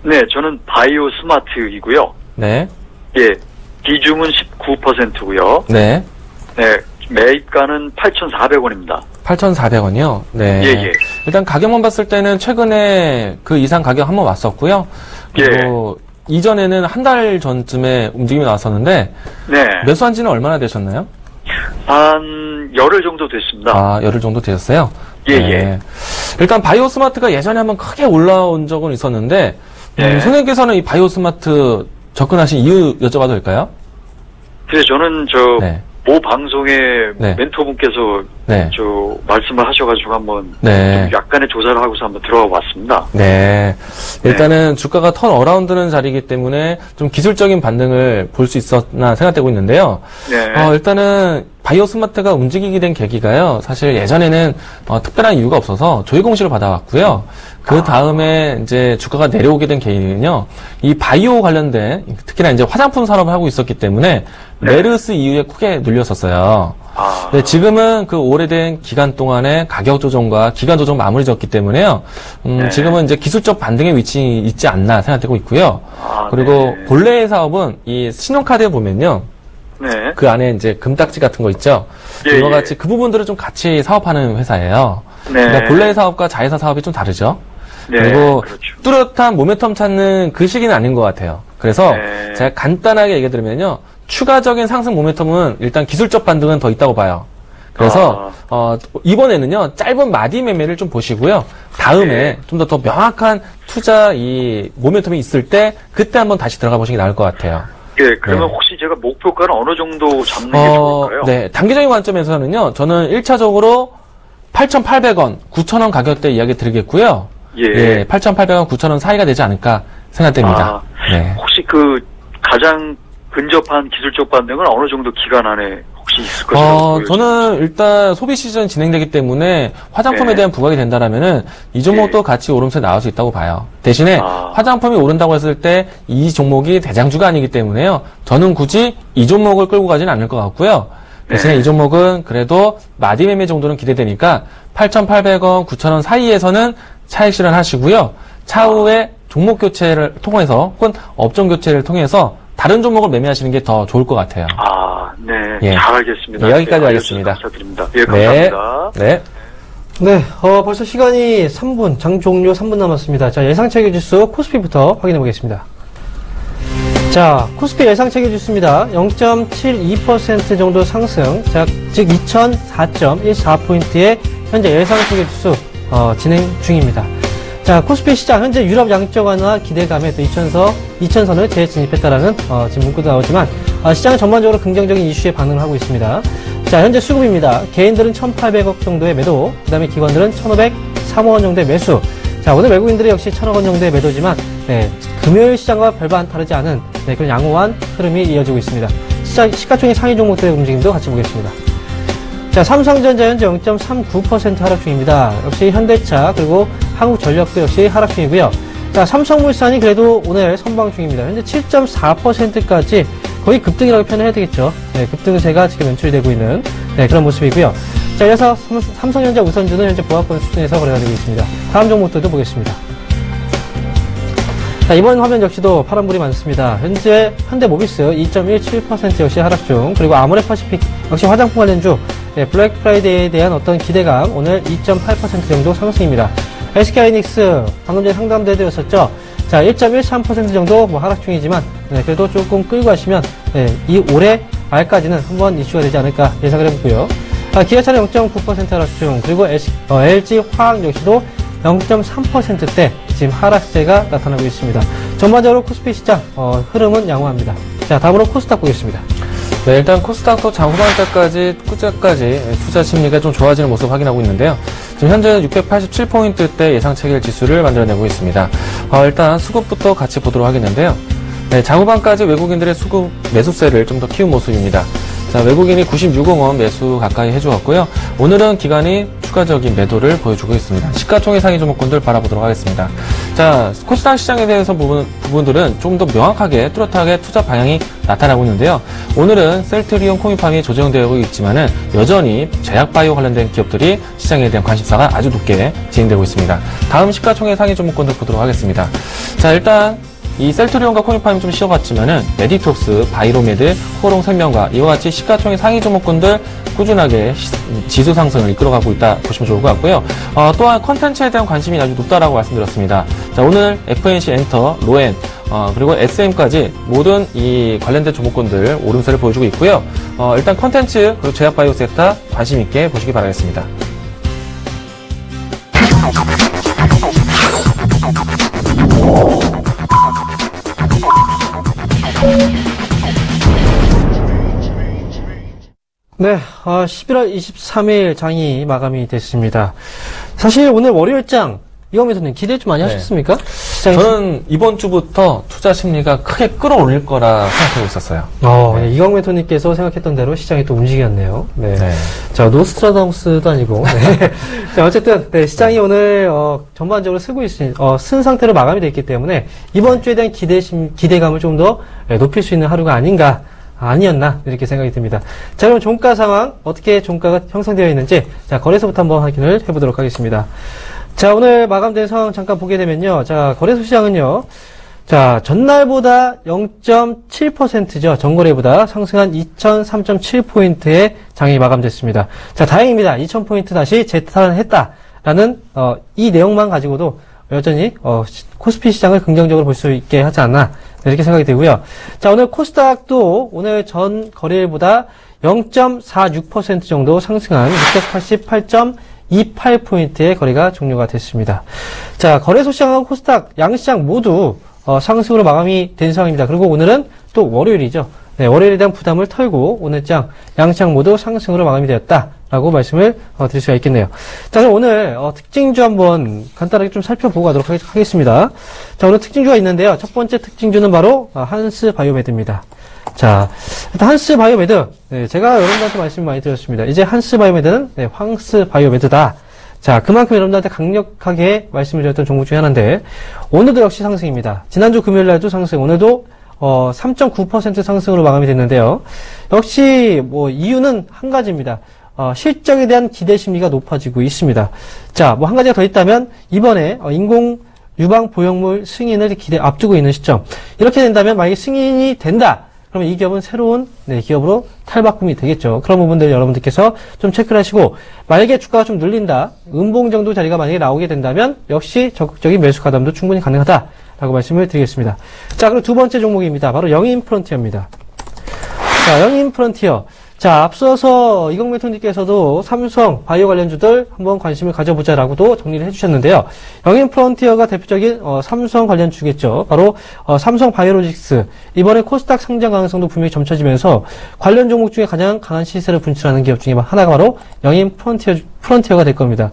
네, 저는 바이오 스마트이고요. 네, 예, 비중은 19%고요. 네. 네, 매입가는 8,400원입니다. 8,400원이요? 네. 예, 예. 일단 가격만 봤을 때는 최근에 그 이상 가격 한번 왔었고요. 그리고 이전에는 한 달 전쯤에 움직임이 나왔었는데, 네, 매수한 지는 얼마나 되셨나요? 한 열흘 정도 됐습니다. 아, 열흘 정도 되셨어요? 예, 예. 일단 바이오 스마트가 예전에 한번 크게 올라온 적은 있었는데, 예. 선생님께서는 이 바이오 스마트 접근하신 이유 여쭤봐도 될까요? 그래서 저는 네. 모 방송에 네. 멘토분께서 네. 말씀을 하셔가지고 한번 네. 좀 약간의 조사를 하고서 한번 들어가 봤습니다. 네. 일단은 주가가 턴 어라운드는 자리이기 때문에 좀 기술적인 반등을 볼 수 있었나 생각되고 있는데요. 네. 일단은 바이오 스마트가 움직이게 된 계기가요. 사실 예전에는 특별한 이유가 없어서 조회 공시를 받아왔고요. 그 다음에 이제 주가가 내려오게 된 계기는요. 이 바이오 관련된 특히나 이제 화장품 산업을 하고 있었기 때문에 메르스 이후에 크게 눌렸었어요. 아, 네, 지금은 그 오래된 기간 동안의 가격 조정과 기간 조정 마무리 졌기 때문에요. 네. 지금은 이제 기술적 반등의 위치에 있지 않나 생각되고 있고요. 아, 그리고 네. 본래의 사업은 이 신용카드에 보면요. 네. 그 안에 이제 금딱지 같은 거 있죠. 예, 이와 예. 같이 그 부분들을 좀 같이 사업하는 회사예요. 네. 그러니까 본래의 사업과 자회사 사업이 좀 다르죠. 네, 그리고 그렇죠. 뚜렷한 모멘텀 찾는 그 시기는 아닌 것 같아요. 그래서 네. 제가 간단하게 얘기 드리면요. 추가적인 상승 모멘텀은 일단 기술적 반등은 더 있다고 봐요. 그래서 이번에는요. 짧은 마디 매매를 좀 보시고요. 다음에 네. 좀 더 명확한 투자 이 모멘텀이 있을 때 그때 한번 다시 들어가 보시는 게 나을 것 같아요. 예, 그러면 네. 혹시 제가 목표가는 어느 정도 잡는 게 좋을까요? 네, 단기적인 관점에서는요. 저는 1차적으로 8,800원, 9,000원 가격대 이야기 드리겠고요. 예. 8,800원, 9,000원 사이가 되지 않을까 생각됩니다. 네. 혹시 그 가장 근접한 기술적 반등은 어느 정도 기간 안에 혹시 있을 것이라고 저는 일단 소비 시즌 진행되기 때문에 화장품에 네. 대한 부각이 된다라면은 이 종목도 네. 같이 오름세 나올 수 있다고 봐요. 대신에 아. 화장품이 오른다고 했을 때 이 종목이 대장주가 아니기 때문에요. 저는 굳이 이 종목을 끌고 가지는 않을 것 같고요. 대신에 네. 이 종목은 그래도 마디 매매 정도는 기대되니까 8,800원, 9,000원 사이에서는 차익 실현하시고요. 차후에 종목 교체를 통해서 혹은 업종 교체를 통해서 다른 종목을 매매하시는 게 더 좋을 것 같아요. 네. 예. 잘 알겠습니다. 네, 여기까지 네, 하겠습니다. 감사드립니다. 예, 감사합니다. 네. 네, 벌써 시간이 3분, 장 종료 3분 남았습니다. 자, 예상체계 지수 코스피부터 확인해 보겠습니다. 자, 코스피 예상체계 지수입니다. 0.72% 정도 상승, 즉 2004.14포인트의 현재 예상체계 지수 진행 중입니다. 자, 코스피 시장 현재 유럽 양적 완화 기대감에 또 2000선을 재진입했다라는 지금 문구도 나오지만 시장은 전반적으로 긍정적인 이슈에 반응을 하고 있습니다. 자, 현재 수급입니다. 개인들은 1,800억 정도의 매도, 그 다음에 기관들은 1,503억 원 정도의 매수. 자, 오늘 외국인들이 역시 1,000억 원 정도의 매도지만 금요일 시장과 별반 다르지 않은 그런 양호한 흐름이 이어지고 있습니다. 시가총액 상위 종목들의 움직임도 같이 보겠습니다. 자, 삼성전자 현재 0.39% 하락 중입니다. 역시 현대차 그리고 한국전력도 역시 하락 중이고요. 자, 삼성물산이 그래도 오늘 선방 중입니다. 현재 7.4%까지 거의 급등이라고 표현해야 되겠죠. 네, 급등세가 지금 연출되고 있는 그런 모습이고요. 자, 이어서 삼성전자 우선주는 현재 보합권 수준에서 거래가 되고 있습니다. 다음 종목들도 보겠습니다. 자, 이번 화면 역시도 파란불이 많습니다. 현재 현대모비스 2.17% 역시 하락 중, 그리고 아모레파시픽 역시 화장품 관련주 블랙 프라이데이에 대한 어떤 기대감 오늘 2.8% 정도 상승입니다. SK하이닉스 방금 전에 상담도 해드렸었죠. 자, 1.13% 정도 하락 중이지만 그래도 조금 끌고 가시면 이 올해 말까지는 한번 이슈가 되지 않을까 예상을 해보고요. 기아차는 0.9% 하락 중, 그리고 LG 화학 역시도 0.3%대 지금 하락세가 나타나고 있습니다. 전반적으로 코스피 시장 흐름은 양호합니다. 자, 다음으로 코스닥 보겠습니다. 네, 일단 코스닥도 장 후반대까지 끝까지 투자 심리가 좀 좋아지는 모습 확인하고 있는데요. 지금 현재는 687포인트대 예상 체결 지수를 만들어내고 있습니다. 일단 수급부터 같이 보도록 하겠는데요. 네, 장 후반까지 외국인들의 수급 매수세를 좀 더 키운 모습입니다. 자, 외국인이 96억 원 매수 가까이 해주었고요. 오늘은 기관이 추가적인 매도를 보여주고 있습니다. 시가총액 상위 종목군들 바라보도록 하겠습니다. 자, 코스닥 시장에 대해서 부분들은 좀 더 명확하게 뚜렷하게 투자 방향이 나타나고 있는데요. 오늘은 셀트리온 코미팜이 조정되고 있지만은 여전히 제약바이오 관련된 기업들이 시장에 대한 관심사가 아주 높게 진행되고 있습니다. 다음 시가총액 상위 종목군들 보도록 하겠습니다. 자, 일단 이 셀트리온과 코미팜이 좀 쉬어갔지만은 메디톡스, 바이로메드, 코롱생명과 이와 같이 시가총액 상위 종목군들 꾸준하게 지수 상승을 이끌어가고 있다 보시면 좋을 것 같고요. 또한 컨텐츠에 대한 관심이 아주 높다라고 말씀드렸습니다. 자, 오늘 FNC 엔터, 로엔, 그리고 SM까지 모든 이 관련된 종목군들 오름세를 보여주고 있고요. 일단 컨텐츠 그리고 제약바이오 섹터 관심 있게 보시기 바라겠습니다. 네, 11월 23일 장이 마감이 됐습니다. 사실 오늘 월요일장 이광민선님 기대 좀 많이 하셨습니까? 저는 이번 주부터 투자 심리가 크게 끌어올릴 거라 생각하고 있었어요. 네. 이광민 손님께서 생각했던 대로 시장이 또 움직였네요. 네. 자, 노스트라다무스도 아니고. 네. 자, 어쨌든, 네, 시장이 오늘, 전반적으로 쓴 상태로 마감이 됐기 때문에 이번 주에 대한 기대감을 좀 더 높일 수 있는 하루가 아니었나, 이렇게 생각이 듭니다. 자, 그럼 종가 상황, 어떻게 종가가 형성되어 있는지, 자, 거래소부터 한번 확인을 해보도록 하겠습니다. 자, 오늘 마감된 상황 잠깐 보게 되면요. 자, 거래소 시장은요. 자, 전날보다 0.7%죠. 전거래보다 상승한 2003.7포인트의 장이 마감됐습니다. 자, 다행입니다. 2000포인트 다시 재탈환했다라는, 이 내용만 가지고도 여전히, 코스피 시장을 긍정적으로 볼 수 있게 하지 않나. 이렇게 생각이 되고요. 자, 오늘 코스닥도 오늘 전 거래일보다 0.46% 정도 상승한 688.28포인트의 거래가 종료가 됐습니다. 자, 거래소 시장하고 코스닥, 양시장 모두 상승으로 마감이 된 상황입니다. 그리고 오늘은 또 월요일이죠. 네, 월요일에 대한 부담을 털고 오늘 양시장 모두 상승으로 마감이 되었다라고 말씀을 드릴 수가 있겠네요. 자, 그럼 오늘 특징주 한번 간단하게 좀 살펴보고 가도록 하겠습니다. 자, 오늘 특징주가 있는데요. 첫 번째 특징주는 바로 한스바이오메드입니다. 자, 일단 한스바이오메드, 네, 제가 여러분들한테 말씀 많이 드렸습니다. 이제 한스바이오메드는 네, 황스바이오메드다. 자, 그만큼 여러분들한테 강력하게 말씀을 드렸던 종목 중에 하나인데 오늘도 역시 상승입니다. 지난주 금요일날도 상승, 오늘도 3.9% 상승으로 마감이 됐는데요. 역시 이유는 한 가지입니다. 실적에 대한 기대 심리가 높아지고 있습니다. 자, 한 가지가 더 있다면 이번에 인공 유방 보형물 승인을 앞두고 있는 시점. 이렇게 된다면 만약에 승인이 된다. 그러면 이 기업은 새로운 기업으로 탈바꿈이 되겠죠. 그런 부분들 여러분들께서 좀 체크를 하시고 만약에 주가가 좀 눌린다. 음봉 정도 자리가 만약에 나오게 된다면 역시 적극적인 매수 가담도 충분히 가능하다라고 말씀을 드리겠습니다. 자, 그리고 두 번째 종목입니다. 바로 영인프론티어입니다. 자, 영인프론티어. 자, 앞서서 이광민 손님께서도 삼성 바이오 관련주들 한번 관심을 가져보자라고도 정리를 해주셨는데요. 영인프론티어가 대표적인 삼성 관련주겠죠. 바로 삼성 바이오로직스. 이번에 코스닥 상장 가능성도 분명히 점쳐지면서 관련 종목 중에 가장 강한 시세를 분출하는 기업 중에 하나가 바로 영인프론티어가 될 겁니다.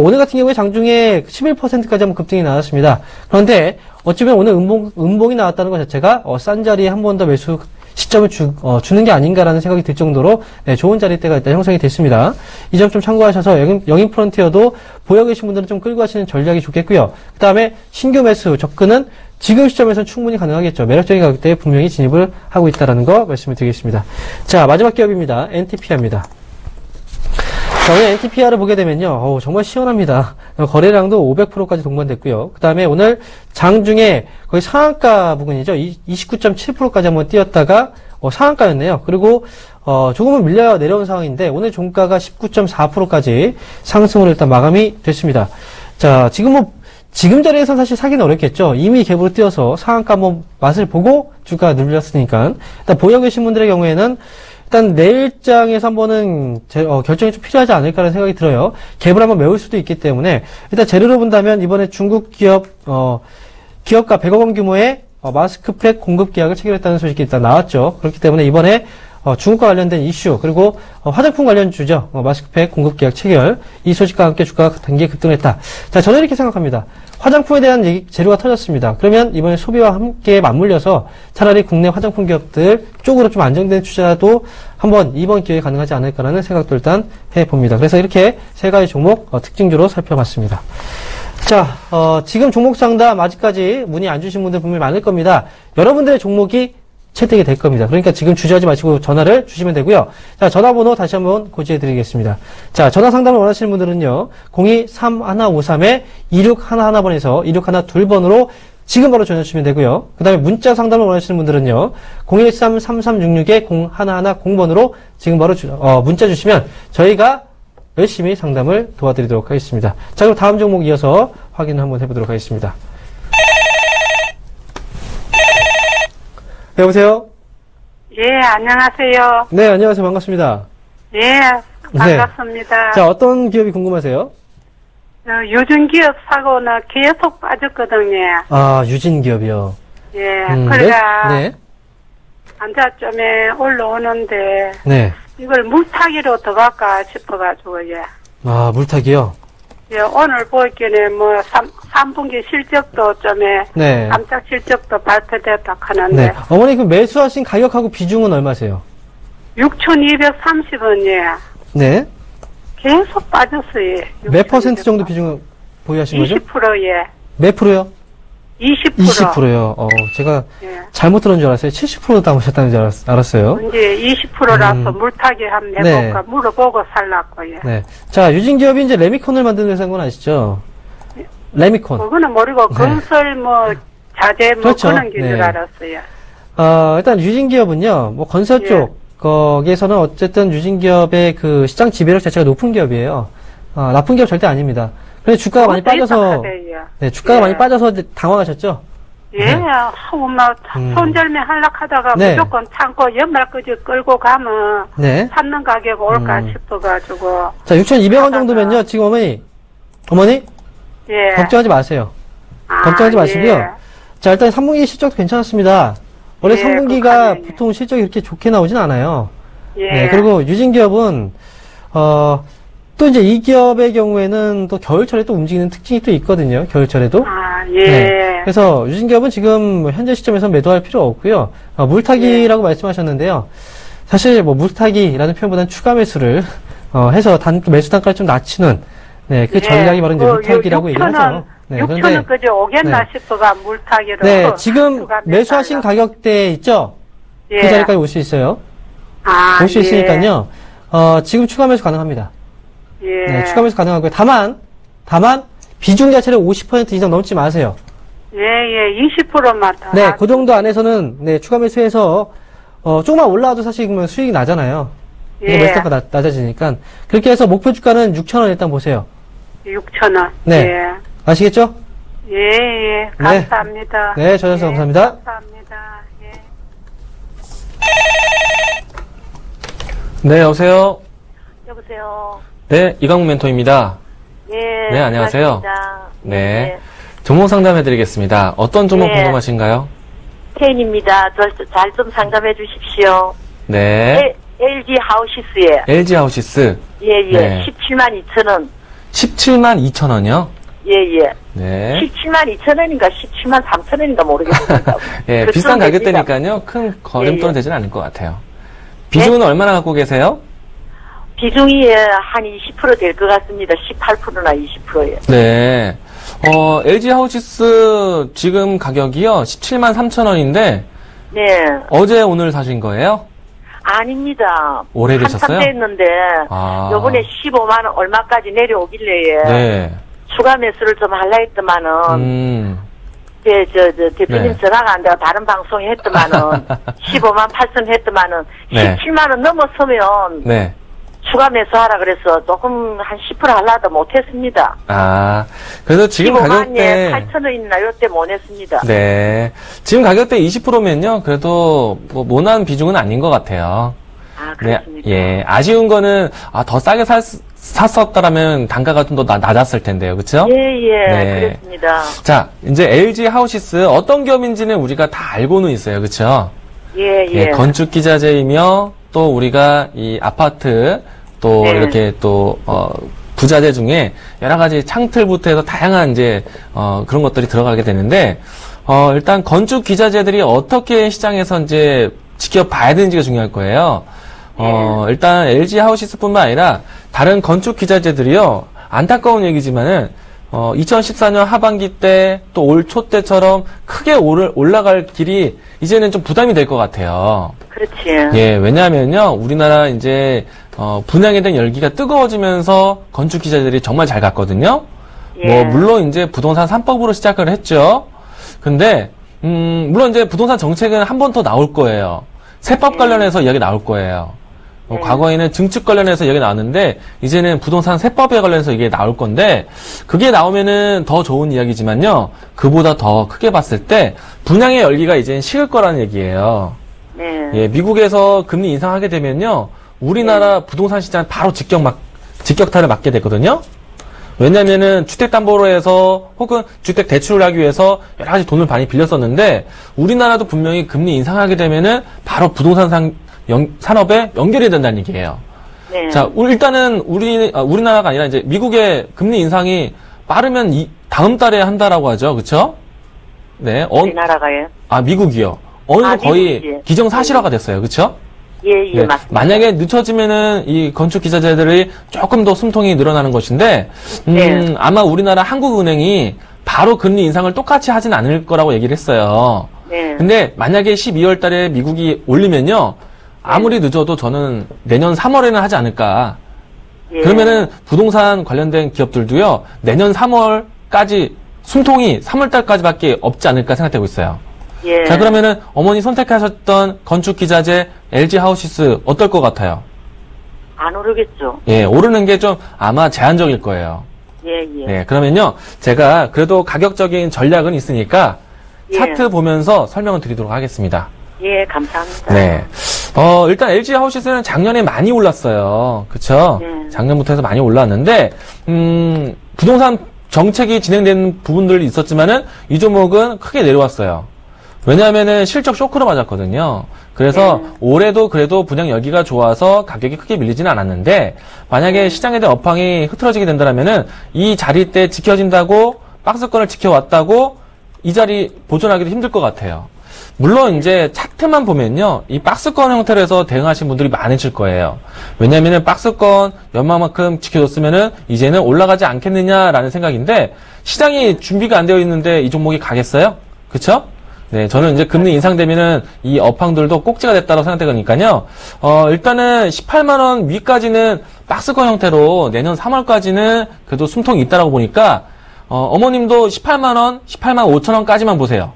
오늘 같은 경우에 장중에 11%까지 한번 급등이 나왔습니다. 그런데 어쩌면 오늘 음봉이 나왔다는 것 자체가 싼 자리에 한 번 더 매수 시점을 주는 게 아닌가라는 생각이 들 정도로 좋은 자리대가 일단 형성이 됐습니다. 이 점 좀 참고하셔서 영인프론티어도 보여 계신 분들은 좀 끌고 가시는 전략이 좋겠고요. 그 다음에 신규 매수 접근은 지금 시점에서는 충분히 가능하겠죠. 매력적인 가격대에 분명히 진입을 하고 있다는 거 말씀을 드리겠습니다. 자, 마지막 기업입니다. NTPR입니다. 자, 오늘 NTPR을 보게 되면요. 정말 시원합니다. 거래량도 500%까지 동반됐고요. 그 다음에 오늘 장중에 거의 상한가 부근이죠. 29.7%까지 한번 뛰었다가 상한가였네요. 그리고 조금은 밀려 내려온 상황인데 오늘 종가가 19.4%까지 상승으로 일단 마감이 됐습니다. 자, 지금 자리에서 사실 사기는 어렵겠죠. 이미 갭으로 뛰어서 상한가 한번 맛을 보고 주가가 눌렸으니까. 일단 보여 계신 분들의 경우에는 일단 내일장에서 한번은 결정이 좀 필요하지 않을까라는 생각이 들어요. 갭을 한번 메울 수도 있기 때문에 일단 재료로 본다면 이번에 중국 기업가 100억 원 규모의 마스크팩 공급 계약을 체결했다는 소식이 일단 나왔죠. 그렇기 때문에 이번에 중국과 관련된 이슈 그리고 화장품 관련주죠. 마스크팩 공급 계약 체결 이 소식과 함께 주가가 단기에 급등했다. 자, 저는 이렇게 생각합니다. 화장품에 대한 재료가 터졌습니다. 그러면 이번에 소비와 함께 맞물려서 차라리 국내 화장품 기업들 쪽으로 좀 안정된 투자도 한번 이번 기회에 가능하지 않을까라는 생각도 일단 해봅니다. 그래서 이렇게 세 가지 종목 특징주로 살펴봤습니다. 자, 지금 종목 상담 아직까지 문의 안 주신 분들 분명히 많을 겁니다. 여러분들의 종목이 채택이 될 겁니다. 그러니까 지금 주저하지 마시고 전화를 주시면 되고요. 자, 전화번호 다시 한번 고지해 드리겠습니다. 자, 전화 상담을 원하시는 분들은요. 023153-2611번에서 2612번으로 지금 바로 전화 주시면 되고요. 그 다음에 문자 상담을 원하시는 분들은요. 013-3366-0110번으로 지금 바로 문자 주시면 저희가 열심히 상담을 도와드리도록 하겠습니다. 자, 그럼 다음 종목 이어서 확인을 한번 해보도록 하겠습니다. 여보세요? 예, 안녕하세요. 네, 안녕하세요. 반갑습니다. 예, 반갑습니다. 네. 자, 어떤 기업이 궁금하세요? 유전기업 사고는 계속 빠졌거든요. 아, 유진기업이요. 예, 그러니까 네. 한자점에 올라오는데 네. 이걸 물타기로 더 갈까 싶어가지고, 예. 아, 물타기요? 예, 오늘 보기에는 3분기 실적도 네. 깜짝 실적도 발표됐다 하는데. 네. 어머니, 그 매수하신 가격하고 비중은 얼마세요? 6,230원이에요. 네. 계속 빠졌어요. 몇 퍼센트 정도 비중을 보유하신 거죠? 20%예. 몇 프로요? 20%. 20%요. 제가 예. 잘못 들은 줄 알았어요. 70% 담으셨다는 줄 알았어요. 이제 20%라서 물타기 한번 해볼까 네. 물어보고 살라고, 예. 네. 자, 유진기업이 이제 레미콘을 만드는 회사인 건 아시죠? 레미콘. 그거는 모르고 네. 건설 자재 그렇죠. 그런 게 줄 네. 알았어요. 일단 유진기업은요, 건설 쪽, 거기에서는 어쨌든 유진기업의 그 시장 지배력 자체가 높은 기업이에요. 나쁜 기업 절대 아닙니다. 근데 주가가 많이 빠져서, 네, 주가가 많이 빠져서 이제 당황하셨죠? 예, 손절매 하락하다가 네. 무조건 참고 연말까지 끌고 가면 네. 찾는 가격 올까 싶어가지고. 자, 6,200원 정도면요, 지금 어머니? 예. 걱정하지 마세요. 걱정하지 마시고요. 예. 자, 일단 3분기 실적도 괜찮았습니다. 원래 예, 3분기가 그렇군요. 보통 실적이 그렇게 좋게 나오진 않아요. 예. 네, 그리고 유진기업은, 또 이제 이 기업의 경우에는 또 겨울철에 또 움직이는 특징이 또 있거든요. 겨울철에도. 예. 네. 그래서 유진기업은 지금 현재 시점에서 매도할 필요 없고요. 물타기라고 말씀하셨는데요. 사실 물타기라는 표현보다는 추가 매수를 해서 매수 단가를 좀 낮추는 그 전략이 바로 이제 물타기라고 얘기를 하죠. 네, 6천원까지 오겠나 싶어가 물타기로. 네, 지금 매수하신 가격대 있죠? 예. 그 자리까지 올 수 있어요. 올 수 있으니까요. 지금 추가 매수 가능합니다. 예. 네, 추가 매수 가능하고요. 다만 비중 자체를 50% 이상 넘지 마세요. 예, 20%만 더. 네, 그 정도 안에서는 추가 매수해서 조금만 올라와도 사실 그러면 수익이 나잖아요. 예. 매수가가 낮아지니까 그렇게 해서 목표 주가는 6,000원 일단 보세요. 6,000원. 네. 예. 아시겠죠? 예. 감사합니다. 네, 전화주셔서 감사합니다. 감사합니다. 예. 네, 여보세요? 여보세요. 네, 이강문 멘토입니다. 예. 네, 안녕하세요. 반갑습니다. 네. 종목 상담해드리겠습니다. 어떤 종목 네. 궁금하신가요? 팬입니다. 잘 좀 상담해 주십시오. 네. LG 하우시스에. LG 하우시스. 예. 네. 17만 2천 원. 17만 2천 원이요? 예. 네. 17만 2천 원인가 17만 3천 원인가 모르겠습니다. 예, 비싼 가격대니까요. 큰 걸음돌은 되지는 않을 것 같아요. 비중은 얼마나 갖고 계세요? 비중이 한 20% 될 것 같습니다. 18%나 20%예요. 네. LG 하우시스 지금 가격이요. 17만 3천 원인데 네. 어제 오늘 사신 거예요? 아닙니다. 오래되셨어요? 한참 됐는데 요번에 15만 원 얼마까지 내려오길래 네. 추가 매수를 좀 할라 했더만은 대표님 네. 전화가 안 돼가 다른 방송에 했더만은 15만 8천 했더만은 네. 17만 원 넘었으면 네. 추가 매수하라 그래서 조금 한 10% 하려도 못했습니다. 그래서 지금 15만에 가격대 8천 원이나 요때 못 했습니다. 네. 지금 가격대 20%면요. 그래도 모난 비중은 아닌 것 같아요. 아, 그렇습니까? 네, 예. 아쉬운 거는, 더 싸게 샀었다라면 단가가 좀 더 낮았을 텐데요. 그쵸? 예, 예. 네. 그렇습니다. 자, 이제 LG 하우시스 어떤 기업인지는 우리가 다 알고는 있어요. 그쵸? 예, 예. 예, 건축기자재이며, 또 우리가 이 아파트, 또 네. 이렇게 또, 부자재 중에 여러 가지 창틀부터 해서 다양한 이제, 그런 것들이 들어가게 되는데, 일단 건축기자재들이 어떻게 시장에서 이제 지켜봐야 되는지가 중요할 거예요. 일단 LG 하우시스뿐만 아니라 다른 건축기자재들이요, 안타까운 얘기지만은, 2014년 하반기 때 또 올 초 때처럼 크게 올라갈 길이 이제는 좀 부담이 될 것 같아요. 그렇지. 예, 왜냐하면요, 우리나라 이제, 분양에 대한 열기가 뜨거워지면서 건축기자들이 정말 잘 갔거든요. 예. 물론 이제 부동산 3법으로 시작을 했죠. 근데, 물론 이제 부동산 정책은 한 번 더 나올 거예요. 세법 관련해서 이야기 나올 거예요. 과거에는 증축 관련해서 이야기 나왔는데, 이제는 부동산 세법에 관련해서 이게 나올 건데, 그게 나오면은 더 좋은 이야기지만요, 그보다 더 크게 봤을 때, 분양의 열기가 이제는 식을 거라는 얘기예요. 네. 예, 미국에서 금리 인상하게 되면요, 우리나라 부동산 시장 바로 직격탄을 맞게 되거든요. 왜냐면은 주택담보로 해서 혹은 주택 대출을 하기 위해서 여러 가지 돈을 많이 빌렸었는데, 우리나라도 분명히 금리 인상하게 되면은 바로 부동산 산업에 연결이 된다는 얘기예요. 네. 자, 일단은 우리나라가 아니라 이제 미국의 금리 인상이 빠르면 다음 달에 한다라고 하죠. 그쵸? 네. 우리나라가요? 미국이요. 거의 미국이요. 기정사실화가 됐어요. 그쵸? 예, 예, 네. 맞습니다. 만약에 늦춰지면은 이 건축 기자재들이 조금 더 숨통이 늘어나는 것인데, 네. 아마 우리나라 한국은행이 바로 금리 인상을 똑같이 하진 않을 거라고 얘기를 했어요. 네. 근데 만약에 12월 달에 미국이 올리면요, 아무리 늦어도 저는 내년 3월에는 하지 않을까. 예. 그러면은 부동산 관련된 기업들도요, 내년 3월까지 숨통이 3월 달까지밖에 없지 않을까 생각되고 있어요. 예. 자, 그러면은 어머니 선택하셨던 건축 기자재 LG 하우시스 어떨 것 같아요? 안 오르겠죠. 예, 오르는 게 좀 아마 제한적일 거예요. 예, 예. 네, 그러면요, 제가 그래도 가격적인 전략은 있으니까 예. 차트 보면서 설명을 드리도록 하겠습니다. 예, 감사합니다. 네. 일단 LG 하우시스는 작년에 많이 올랐어요. 그쵸? 네. 작년부터 해서 많이 올랐는데, 부동산 정책이 진행된 부분들이 있었지만은, 이 종목은 크게 내려왔어요. 왜냐하면은 실적 쇼크로 맞았거든요. 그래서 올해도 그래도 분양 열기가 좋아서 가격이 크게 밀리지는 않았는데, 만약에 시장에 대한 업황이 흐트러지게 된다면은, 이 자리 때 지켜진다고, 박스권을 지켜왔다고, 이 자리 보존하기도 힘들 것 같아요. 물론 이제 차트만 보면요, 이 박스권 형태로 해서 대응하신 분들이 많으실 거예요. 왜냐면은 박스권 연마만큼 지켜줬으면은 이제는 올라가지 않겠느냐라는 생각인데, 시장이 준비가 안 되어 있는데 이 종목이 가겠어요? 그쵸? 네, 저는 이제 금리 인상되면은 이 업황들도 꼭지가 됐다고 생각되니까요. 일단은 18만원 위까지는 박스권 형태로 내년 3월까지는 그래도 숨통이 있다라고 보니까, 어머님도 18만원, 18만 5천원까지만 보세요.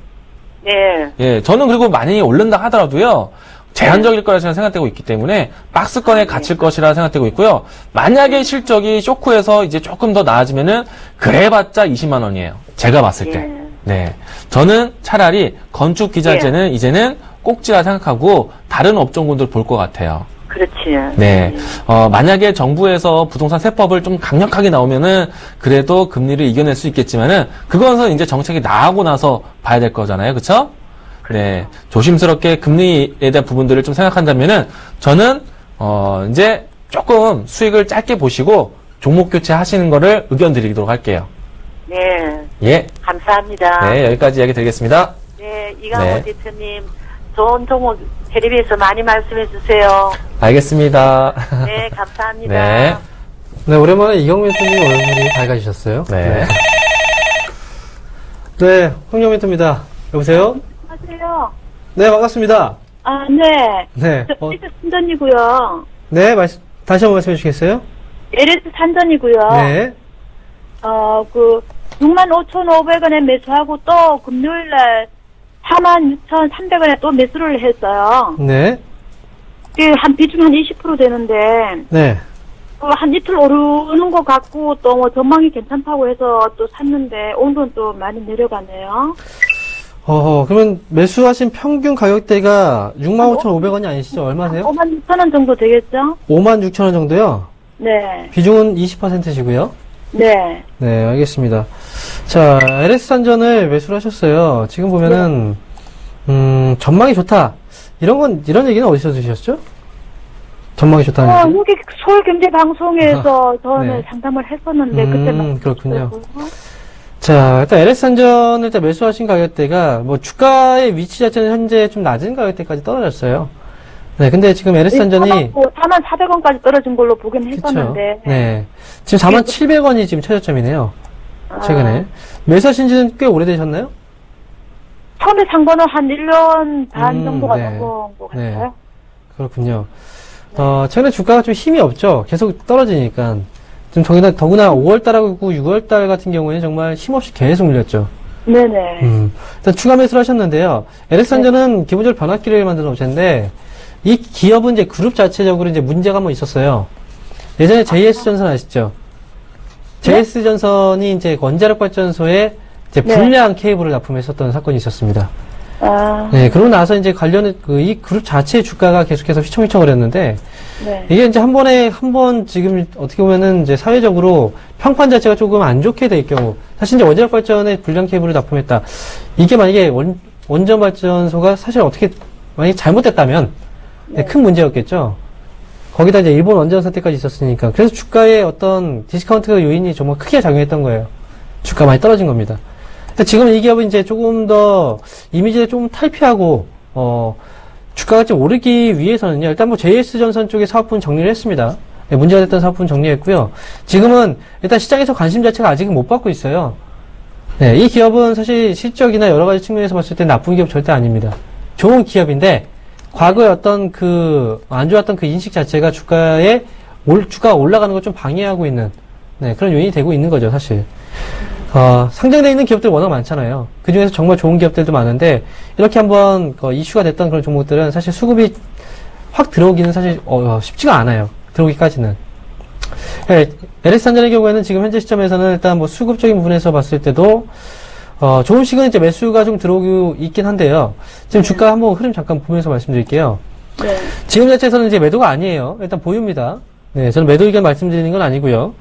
네. 예, 저는 그리고 많이 오른다 하더라도요, 제한적일 거라 생각되고 있기 때문에 박스권에 갇힐 것이라 생각되고 있고요. 만약에 실적이 쇼크해서 이제 조금 더 나아지면은 그래봤자 20만 원이에요. 제가 봤을 때. 예. 네, 저는 차라리 건축 기자재는 이제는 꼭지라 생각하고 다른 업종군들 볼 것 같아요. 그렇지. 네, 만약에 정부에서 부동산 세법을 좀 강력하게 나오면은 그래도 금리를 이겨낼 수 있겠지만은 그것은 이제 정책이 나오고 나서 봐야 될 거잖아요, 그렇죠? 네, 조심스럽게 금리에 대한 부분들을 좀 생각한다면은 저는 이제 조금 수익을 짧게 보시고 종목 교체하시는 거를 의견 드리도록 할게요. 네. 예, 감사합니다. 네, 여기까지 이야기 드리겠습니다. 네, 이강호 네. 대표님, 좋은 종목 텔레비에서 많이 말씀해 주세요. 알겠습니다. 네, 감사합니다. 네. 네, 오랜만에 이경민 선생님 얼굴이 밝아지셨어요. 네. 네, 홍영 멘토입니다. 여보세요? 안녕하세요. 네, 반갑습니다. 아, 네. 네. 저 LS 산전이고요. 네, 다시 한번 말씀해 주시겠어요? LS 산전이고요. 네. 65,500원에 매수하고 또 금요일날 46,300원에 또 매수를 했어요. 네. 한 비중 한 20% 되는데, 네. 한 이틀 오르는 것 같고, 또 뭐 전망이 괜찮다고 해서 또 샀는데, 오늘은 또 많이 내려가네요. 그러면 매수하신 평균 가격대가 65,500원이 아니시죠? 얼마세요? 56,000원 정도 되겠죠? 56,000원 정도요? 네. 비중은 20%시고요. 네. 네, 알겠습니다. 자, LS산전을 매수를 하셨어요. 지금 보면은, 전망이 좋다. 이런 얘기는 어디서 들으셨죠? 전망이 좋다는 얘기? 여기 서울경제방송에서 저는 네. 상담을 했었는데, 그때 그렇군요. 자, 일단 LS산전을 일단 매수하신 가격대가, 뭐, 주가의 위치 자체는 현재 좀 낮은 가격대까지 떨어졌어요. 네, 근데 지금 LS산전이. 4,400원까지 떨어진 걸로 보긴 했었는데. 네. 지금 4,700원이 지금 최저점이네요. 최근에. 매수하신 지는 꽤 오래되셨나요? 처음에 산 거는 한 1년 반 정도가 네. 넘은 것 같아요. 네. 그렇군요. 최근에 주가가 좀 힘이 없죠. 계속 떨어지니까. 좀 더구나 5월달하고 6월달 같은 경우에는 정말 힘없이 계속 밀렸죠. 네네. 일단 추가 매수를 하셨는데요. LS산전은 기본적으로 변압기를 만드는 업체인데, 이 기업은 이제 그룹 자체적으로 이제 문제가 한번 있었어요. 예전에 JS전선 아시죠? JS전선이 이제 원자력 발전소에 이제 불량 케이블을 납품했었던 사건이 있었습니다. 네, 그러고 나서 이제 관련해, 이 그룹 자체의 주가가 계속해서 휘청휘청을 했는데, 네. 이게 이제 한 번 지금 어떻게 보면은 이제 사회적으로 평판 자체가 조금 안 좋게 될 경우, 사실 이제 원자력 발전에 불량 케이블을 납품했다. 이게 만약에 원전 발전소가 사실 어떻게, 만약에 잘못됐다면, 네, 큰 문제였겠죠. 거기다 이제 일본 원전 사태까지 있었으니까. 그래서 주가에 어떤 디스카운트 요인이 정말 크게 작용했던 거예요. 주가 많이 떨어진 겁니다. 지금 이 기업은 이제 조금 더 이미지를 좀 탈피하고, 주가가 좀 오르기 위해서는요, 일단 뭐 JS전선 쪽의 사업분 정리를 했습니다. 네, 문제가 됐던 사업분 정리했고요. 지금은 일단 시장에서 관심 자체가 아직은 못 받고 있어요. 네, 이 기업은 사실 실적이나 여러 가지 측면에서 봤을 때 나쁜 기업 절대 아닙니다. 좋은 기업인데, 과거에 어떤 안 좋았던 그 인식 자체가 주가가 올라가는 걸 좀 방해하고 있는, 네, 그런 요인이 되고 있는 거죠, 사실. 상장되어 있는 기업들 워낙 많잖아요. 그 중에서 정말 좋은 기업들도 많은데, 이렇게 한번 이슈가 됐던 그런 종목들은 사실 수급이 확 들어오기는 사실, 쉽지가 않아요. 들어오기까지는. 네, LS산전의 경우에는 지금 현재 시점에서는 일단 뭐 수급적인 부분에서 봤을 때도, 조금씩은 이제 매수가 좀 들어오고 있긴 한데요. 지금 주가 한번 흐름 잠깐 보면서 말씀드릴게요. 네. 지금 자체에서는 이제 매도가 아니에요. 일단 보유입니다. 네, 저는 매도 의견 말씀드리는 건 아니고요.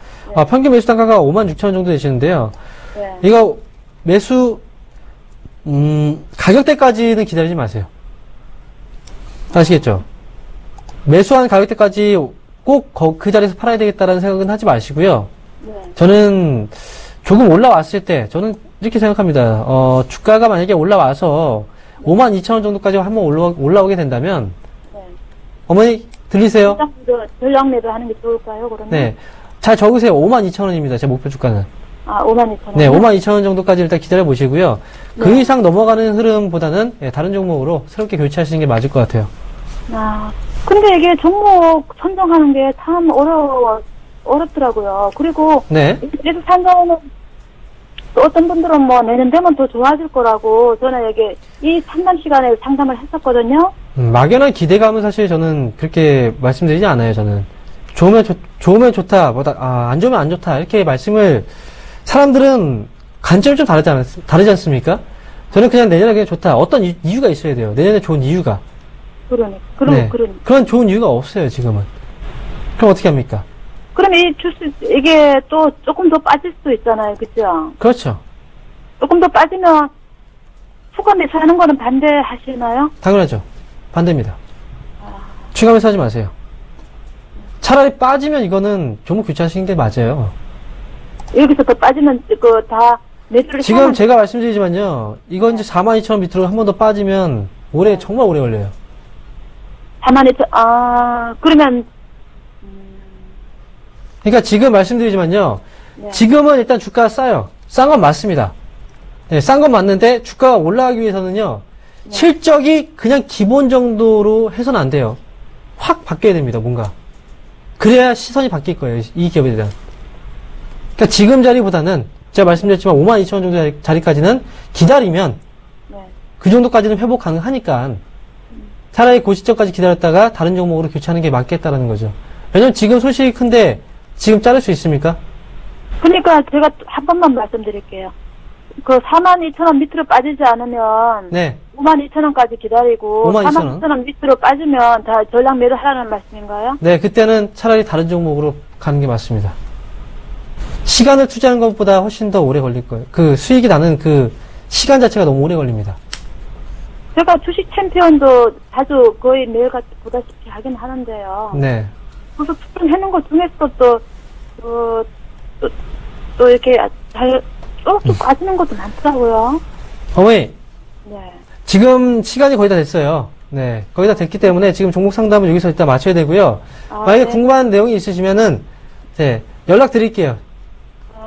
평균 매수 단가가 56,000원 정도 되시는데요. 네. 이거 매수 가격대까지는 기다리지 마세요. 아시겠죠? 매수한 가격대까지 꼭 그 자리에서 팔아야 되겠다라는 생각은 하지 마시고요. 네. 저는 조금 올라왔을 때 저는 이렇게 생각합니다. 주가가 만약에 올라와서 52,000원 정도까지 한번 올라오게 된다면, 네. 어머니 들리세요? 전량 매도하는 게 좋을까요, 그러면? 네. 잘 적으세요. 52,000원입니다. 제 목표 주가는. 52,000원? 네, 52,000원 정도까지 일단 기다려 보시고요. 그 이상 넘어가는 흐름보다는 다른 종목으로 새롭게 교체하시는 게 맞을 것 같아요. 근데 이게 종목 선정하는 게 참 어렵더라고요. 그리고 네. 그래서 상담은 또 어떤 분들은 뭐 내년 되면 더 좋아질 거라고 저는 이게 이 상담 시간에 상담을 했었거든요. 막연한 기대감은 사실 저는 그렇게 말씀드리지 않아요. 저는 좋으면 좋다 보다 안 좋으면 안 좋다 이렇게 말씀을 사람들은 관점이 좀 다르지 않습니까? 저는 그냥 내년에 그냥 좋다. 어떤 이유가 있어야 돼요. 내년에 좋은 이유가. 그런 좋은 이유가 없어요. 지금은. 그럼 어떻게 합니까? 그럼 이게 또 조금 더 빠질 수도 있잖아요. 그죠? 그렇죠. 조금 더 빠지면 추가 매수하는 거는 반대하시나요? 당연하죠. 반대입니다. 추가 매수하지 마세요. 차라리 빠지면 이거는 종목 교체하시는 게 맞아요. 여기서 더 빠지면 다 매수를 지금 제가 말씀드리지만요. 이건 이제 42,000원 밑으로 한 번 더 빠지면 정말 오래 걸려요. 42,000원. 그러면 그러니까 지금 말씀드리지만요. 네. 지금은 일단 주가가 싸요. 싼 건 맞습니다. 네, 싼 건 맞는데 주가가 올라가기 위해서는요. 네. 실적이 그냥 기본 정도로 해서는 안 돼요. 확 바뀌어야 됩니다. 뭔가. 그래야 시선이 바뀔 거예요. 이 기업에 대한. 그러니까 지금 자리보다는 제가 말씀드렸지만 52,000원 정도 자리까지는 기다리면 네. 그 정도까지는 회복 가능하니까 차라리 그 시점까지 기다렸다가 다른 종목으로 교체하는 게 맞겠다라는 거죠. 왜냐면 지금 소식이 큰데 지금 자를 수 있습니까? 그러니까 제가 한 번만 말씀드릴게요. 그 42,000원 밑으로 빠지지 않으면 네. 52,000원까지 기다리고 52,000원? 42,000원 밑으로 빠지면 다 전량 매도하라는 말씀인가요? 네, 그때는 차라리 다른 종목으로 가는 게 맞습니다. 시간을 투자하는 것보다 훨씬 더 오래 걸릴 거예요. 그 수익이 나는 그 시간 자체가 너무 오래 걸립니다. 제가 주식 챔피언도 자주 거의 매일 같이 보다시피 하긴 하는데요. 네. 그래서 추천해놓은 것 중에서 또 이렇게 잘 쏙쏙 빠지는 것도 많더라고요. 어머니, 네. 지금 시간이 거의 다 됐어요. 네. 거의 다 됐기 때문에 지금 종목 상담은 여기서 일단 마쳐야 되고요. 만약에 네. 궁금한 내용이 있으시면은, 네. 연락 드릴게요.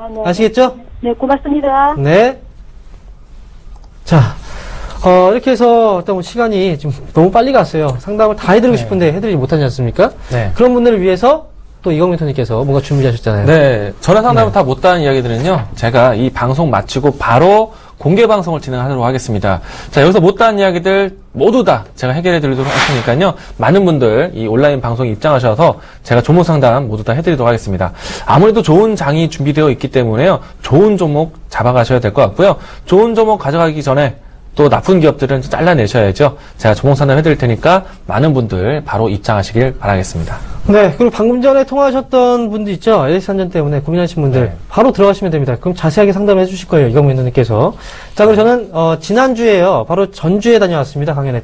네. 아시겠죠? 네, 고맙습니다. 네. 자, 이렇게 해서 일단 시간이 지금 너무 빨리 갔어요. 상담을 다 해드리고 싶은데 해드리지 못하지 않습니까? 네. 그런 분들을 위해서 또 이광민 토님께서 뭔가 준비하셨잖아요. 네. 전화 상담을 네. 다 못다한 이야기들은요, 제가 이 방송 마치고 바로 공개 방송을 진행하도록 하겠습니다. 자, 여기서 못다한 이야기들 모두 다 제가 해결해 드리도록 할 테니까요. 많은 분들 이 온라인 방송에 입장하셔서 제가 종목 상담 모두 다 해드리도록 하겠습니다. 아무래도 좋은 장이 준비되어 있기 때문에요. 좋은 종목 잡아가셔야 될 것 같고요. 좋은 종목 가져가기 전에 또 나쁜 기업들은 잘라내셔야죠. 제가 종목 상담 해드릴 테니까 많은 분들 바로 입장하시길 바라겠습니다. 네, 그리고 방금 전에 통화하셨던 분들 있죠? LS산전 때문에 고민하신 분들 네. 바로 들어가시면 됩니다. 그럼 자세하게 상담해 주실 거예요. 이광민 의원님께서. 자, 그리고 저는 지난주에요. 바로 전주에 다녀왔습니다. 강연회.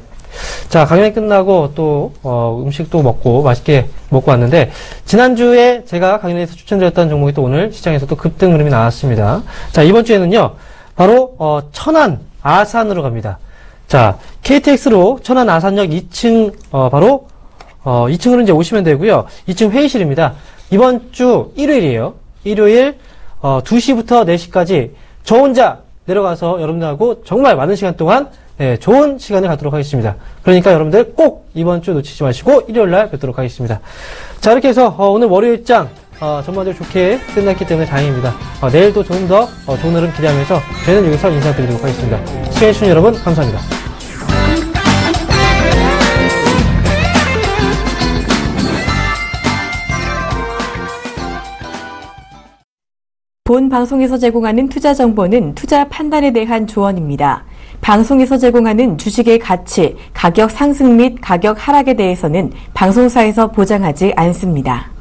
자, 강연회 끝나고 또 음식도 먹고 맛있게 먹고 왔는데 지난주에 제가 강연회에서 추천드렸던 종목이 또 오늘 시장에서 또 급등 흐름이 나왔습니다. 자, 이번 주에는요. 바로 천안 아산으로 갑니다. 자, KTX로 천안 아산역 2층 바로 2층으로 이제 오시면 되고요. 2층 회의실입니다. 이번 주 일요일이에요. 일요일 2시부터 4시까지 저 혼자 내려가서 여러분들하고 정말 많은 시간 동안 좋은 시간을 갖도록 하겠습니다. 그러니까 여러분들 꼭 이번 주 놓치지 마시고 일요일날 뵙도록 하겠습니다. 자, 이렇게 해서 오늘 월요일장 전반적으로 좋게 끝났기 때문에 다행입니다. 내일도 조금 더 좋은 흐름 기대하면서 저희는 여기서 인사드리도록 하겠습니다. 시청해주신 여러분 감사합니다. 본 방송에서 제공하는 투자 정보는 투자 판단에 대한 조언입니다. 방송에서 제공하는 주식의 가치, 가격 상승 및 가격 하락에 대해서는 방송사에서 보장하지 않습니다.